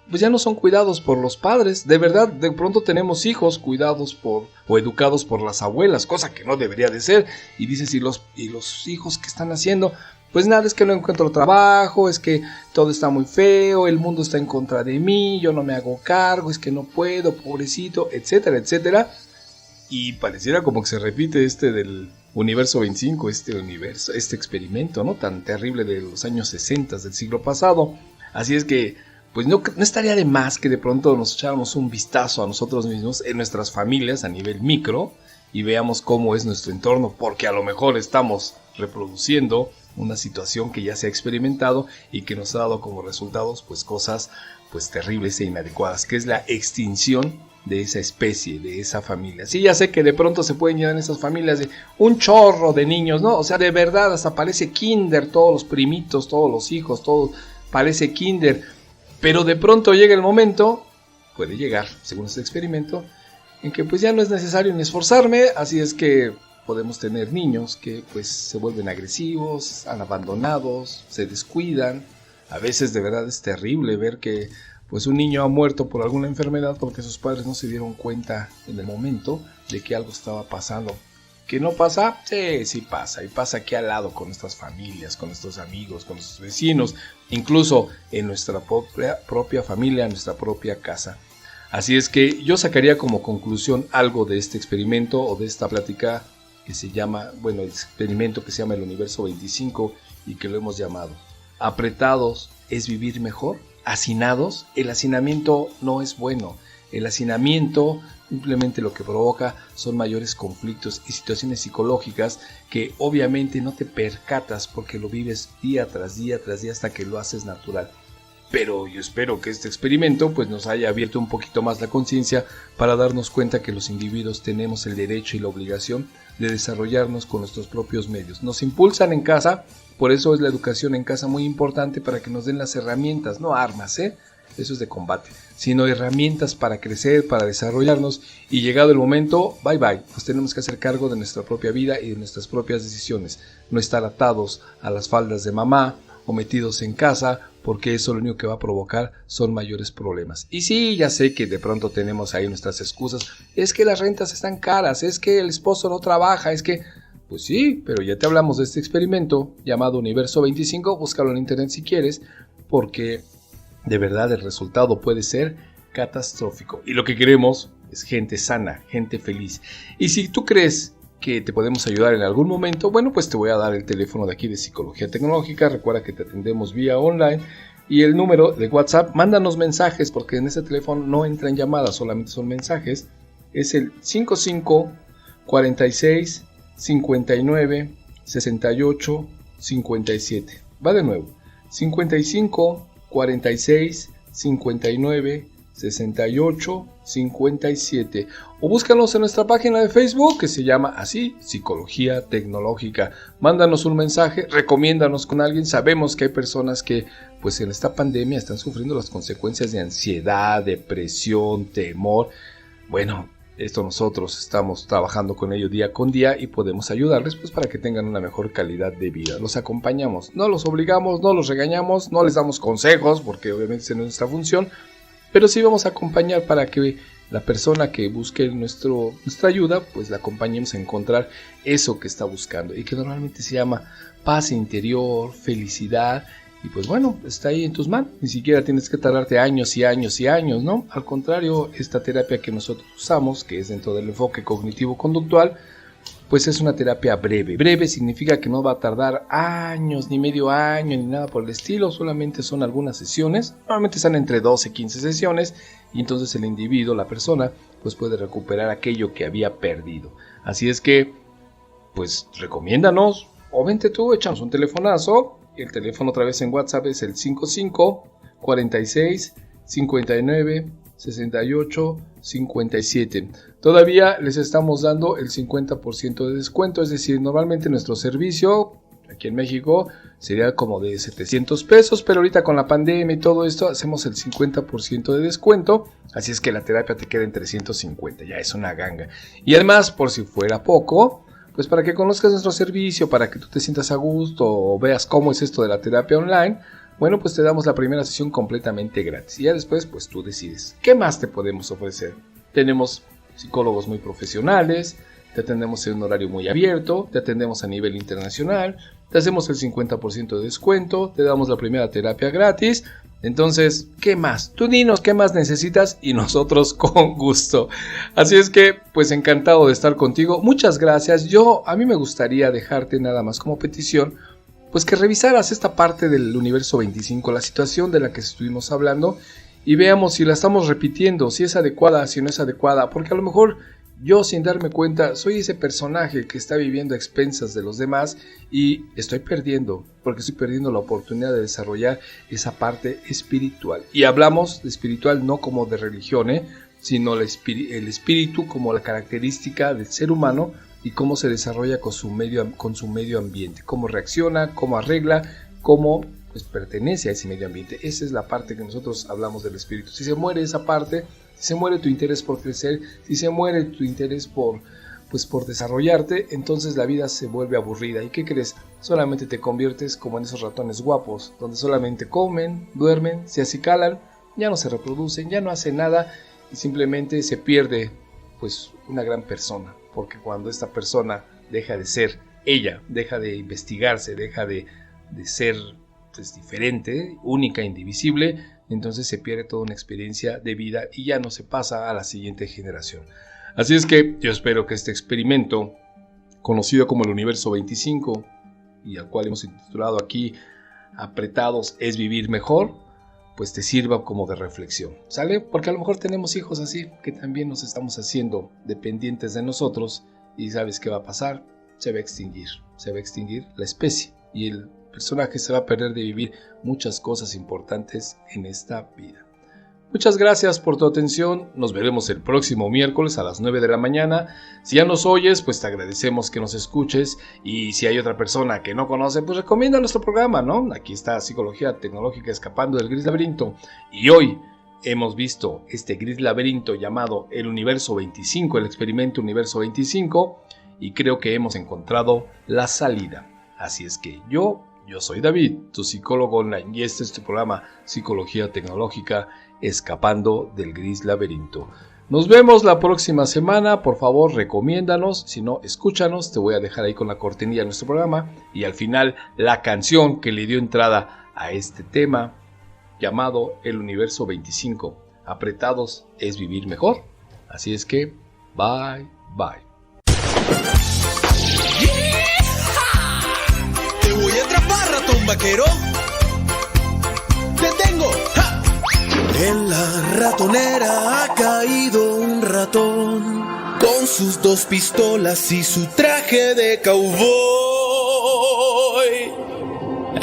pues ya no son cuidados por los padres. De verdad, de pronto tenemos hijos cuidados o educados por las abuelas, cosa que no debería de ser. Y dices, ¿y los hijos qué están haciendo? Pues nada, es que no encuentro trabajo, es que todo está muy feo, el mundo está en contra de mí, yo no me hago cargo, es que no puedo, pobrecito, etcétera, etcétera. Y pareciera como que se repite del universo 25, este experimento, ¿no? Tan terrible de los años 60 del siglo pasado. Así es que pues no estaría de más que de pronto nos echáramos un vistazo a nosotros mismos en nuestras familias a nivel micro y veamos cómo es nuestro entorno, porque a lo mejor estamos reproduciendo una situación que ya se ha experimentado y que nos ha dado como resultados pues cosas pues terribles e inadecuadas, que es la extinción de esa especie, de esa familia. Sí, ya sé que de pronto se pueden llenar en esas familias de un chorro de niños, ¿no? O sea, de verdad hasta parece kinder, todos los primitos, todos los hijos, todo parece kinder. Pero de pronto llega el momento, puede llegar, según este experimento, en que pues ya no es necesario ni esforzarme, así es que podemos tener niños que pues se vuelven agresivos, están abandonados, se descuidan. A veces de verdad es terrible ver que pues un niño ha muerto por alguna enfermedad porque sus padres no se dieron cuenta en el momento de que algo estaba pasando. ¿Que no pasa? Sí pasa. Y pasa aquí al lado con nuestras familias, con nuestros amigos, con nuestros vecinos, incluso en nuestra propia familia, en nuestra propia casa. Así es que yo sacaría como conclusión algo de este experimento o de esta plática que se llama, el experimento que se llama el Universo 25 y que lo hemos llamado apretados es vivir mejor, hacinados, el hacinamiento no es bueno. El hacinamiento simplemente lo que provoca son mayores conflictos y situaciones psicológicas que obviamente no te percatas porque lo vives día tras día hasta que lo haces natural. Pero yo espero que este experimento pues nos haya abierto un poquito más la conciencia para darnos cuenta que los individuos tenemos el derecho y la obligación de desarrollarnos con nuestros propios medios. Nos impulsan en casa, por eso es la educación en casa muy importante para que nos den las herramientas, no armas, eso es de combate, sino herramientas para crecer, para desarrollarnos y llegado el momento, bye bye, nos tenemos que hacer cargo de nuestra propia vida y de nuestras propias decisiones, no estar atados a las faldas de mamá o metidos en casa, porque eso lo único que va a provocar son mayores problemas. Y sí, ya sé que de pronto tenemos ahí nuestras excusas, es que las rentas están caras, es que el esposo no trabaja, es que... Pues sí, pero ya te hablamos de este experimento llamado Universo 25, búscalo en internet si quieres, porque de verdad el resultado puede ser catastrófico. Y lo que queremos es gente sana, gente feliz. Y si tú crees que te podemos ayudar en algún momento, bueno, pues te voy a dar el teléfono de aquí de Psicología Tecnológica. Recuerda que te atendemos vía online y el número de WhatsApp. Mándanos mensajes porque en ese teléfono no entran llamadas, solamente son mensajes. Es el 55 46 59 68 57. Va de nuevo. 55 46 59 68 57 o búscanos en nuestra página de Facebook que se llama así, Psicología Tecnológica. Mándanos un mensaje, recomiéndanos con alguien. Sabemos que hay personas que pues en esta pandemia están sufriendo las consecuencias de ansiedad, depresión, temor. Bueno, esto nosotros estamos trabajando con ello día con día y podemos ayudarles pues para que tengan una mejor calidad de vida. Los acompañamos, no los obligamos, no los regañamos, no les damos consejos porque obviamente esa no es nuestra función, pero sí vamos a acompañar para que la persona que busque nuestra ayuda pues la acompañemos a encontrar eso que está buscando y que normalmente se llama paz interior, felicidad. Y pues bueno, está ahí en tus manos, ni siquiera tienes que tardarte años y años y años, ¿no? Al contrario, esta terapia que nosotros usamos, que es dentro del enfoque cognitivo-conductual, pues es una terapia breve. Breve significa que no va a tardar años, ni medio año, ni nada por el estilo, solamente son algunas sesiones, normalmente están entre 12 y 15 sesiones, y entonces el individuo, la persona, pues puede recuperar aquello que había perdido. Así es que, pues recomiéndanos, o vente tú, échanos un telefonazo. El teléfono otra vez en WhatsApp es el 55 46 59 68 57. Todavía les estamos dando el 50% de descuento, es decir, normalmente nuestro servicio aquí en México sería como de 700 pesos, pero ahorita con la pandemia y todo esto hacemos el 50% de descuento, así es que la terapia te queda en 350, ya es una ganga. Y además, por si fuera poco, pues para que conozcas nuestro servicio, para que tú te sientas a gusto o veas cómo es esto de la terapia online, bueno, pues te damos la primera sesión completamente gratis. Y ya después, pues tú decides. ¿Qué más te podemos ofrecer? Tenemos psicólogos muy profesionales, te atendemos en un horario muy abierto, te atendemos a nivel internacional, te hacemos el 50% de descuento, te damos la primera terapia gratis. Entonces, ¿qué más? Tú dinos qué más necesitas y nosotros con gusto. Así es que, pues encantado de estar contigo. Muchas gracias. A mí me gustaría dejarte nada más como petición, pues que revisaras esta parte del Universo 25, la situación de la que estuvimos hablando y veamos si la estamos repitiendo, si es adecuada, si no es adecuada, porque a lo mejor yo sin darme cuenta soy ese personaje que está viviendo a expensas de los demás y estoy perdiendo, porque estoy perdiendo la oportunidad de desarrollar esa parte espiritual. Y hablamos de espiritual no como de religión, sino el espíritu como la característica del ser humano y cómo se desarrolla con su medio ambiente, cómo reacciona, cómo arregla, cómo pues pertenece a ese medio ambiente. Esa es la parte que nosotros hablamos del espíritu. Si se muere esa parte, si se muere tu interés por crecer, si se muere tu interés por desarrollarte, entonces la vida se vuelve aburrida. ¿Y qué crees? Solamente te conviertes como en esos ratones guapos, donde solamente comen, duermen, se acicalan, ya no se reproducen, ya no hacen nada y simplemente se pierde pues una gran persona. Porque cuando esta persona deja de ser ella, deja de investigarse, deja de ser pues diferente, única, indivisible, entonces se pierde toda una experiencia de vida y ya no se pasa a la siguiente generación. Así es que yo espero que este experimento, conocido como el Universo 25, y al cual hemos titulado aquí Apretados es vivir mejor, pues te sirva como de reflexión, ¿sale? Porque a lo mejor tenemos hijos así, que también nos estamos haciendo dependientes de nosotros, y ¿sabes qué va a pasar? Se va a extinguir la especie, y el personaje se va a perder de vivir muchas cosas importantes en esta vida. Muchas gracias por tu atención, nos veremos el próximo miércoles a las 9 de la mañana. Si ya nos oyes, pues te agradecemos que nos escuches, y si hay otra persona que no conoce, pues recomienda nuestro programa, ¿no? Aquí está Psicología Tecnológica Escapando del Gris Laberinto, y hoy hemos visto este gris laberinto llamado el Universo 25, el experimento Universo 25, y creo que hemos encontrado la salida. Así es que yo soy David, tu psicólogo online, y este es tu programa Psicología Tecnológica Escapando del Gris Laberinto. Nos vemos la próxima semana, por favor recomiéndanos, si no escúchanos, te voy a dejar ahí con la cortinilla de nuestro programa, y al final la canción que le dio entrada a este tema llamado el Universo 25, Apretados es vivir mejor. Así es que, bye, bye. Te voy a atrapar, ratón vaquero. ¡Te tengo! ¡Ja! En la ratonera ha caído un ratón con sus 2 pistolas y su traje de cowboy.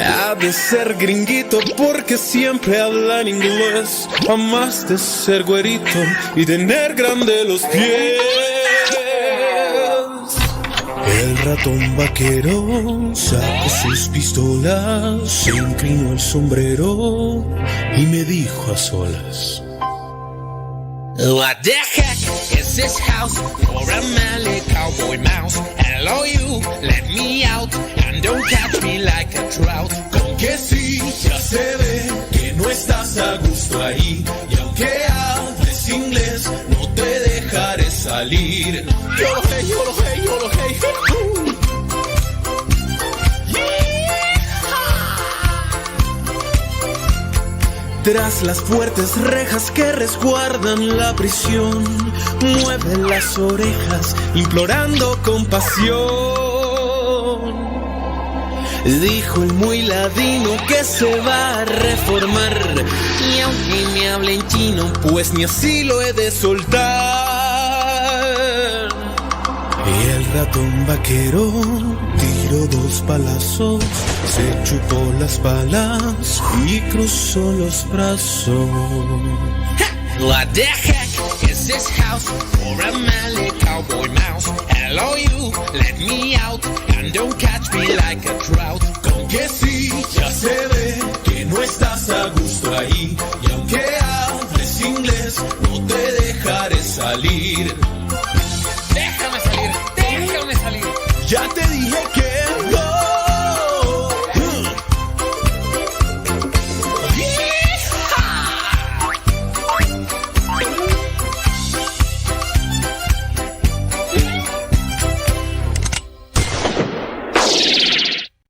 Ha de ser gringuito porque siempre habla en inglés, a más de ser güerito y tener grandes los pies. El ratón vaquero sacó sus pistolas, se inclinó el sombrero y me dijo a solas: What the heck is this house? You're a manly cowboy mouse. Hello you, let me out and don't catch me like a trout. Con que sí, ya se ve que no estás a gusto ahí, y aunque hables inglés, no te dejaré salir. Yo lo hey, yo lo hey, yo lo hey, Tras las fuertes rejas que resguardan la prisión, mueve las orejas implorando compasión. Dijo el muy ladino que se va a reformar, y aunque me hable en chino, pues ni así lo he de soltar. Y el ratón vaquero tiró 2 balazos, se chupó las balas y cruzó los brazos. What the heck is this house? You're a manly cowboy mouse. Hello you, let me out and don't catch me like a trout. Con que sí, ya se ve que no estás a gusto ahí, y aunque hables inglés, no te dejaré salir. Déjame salir, déjame salir. Ya te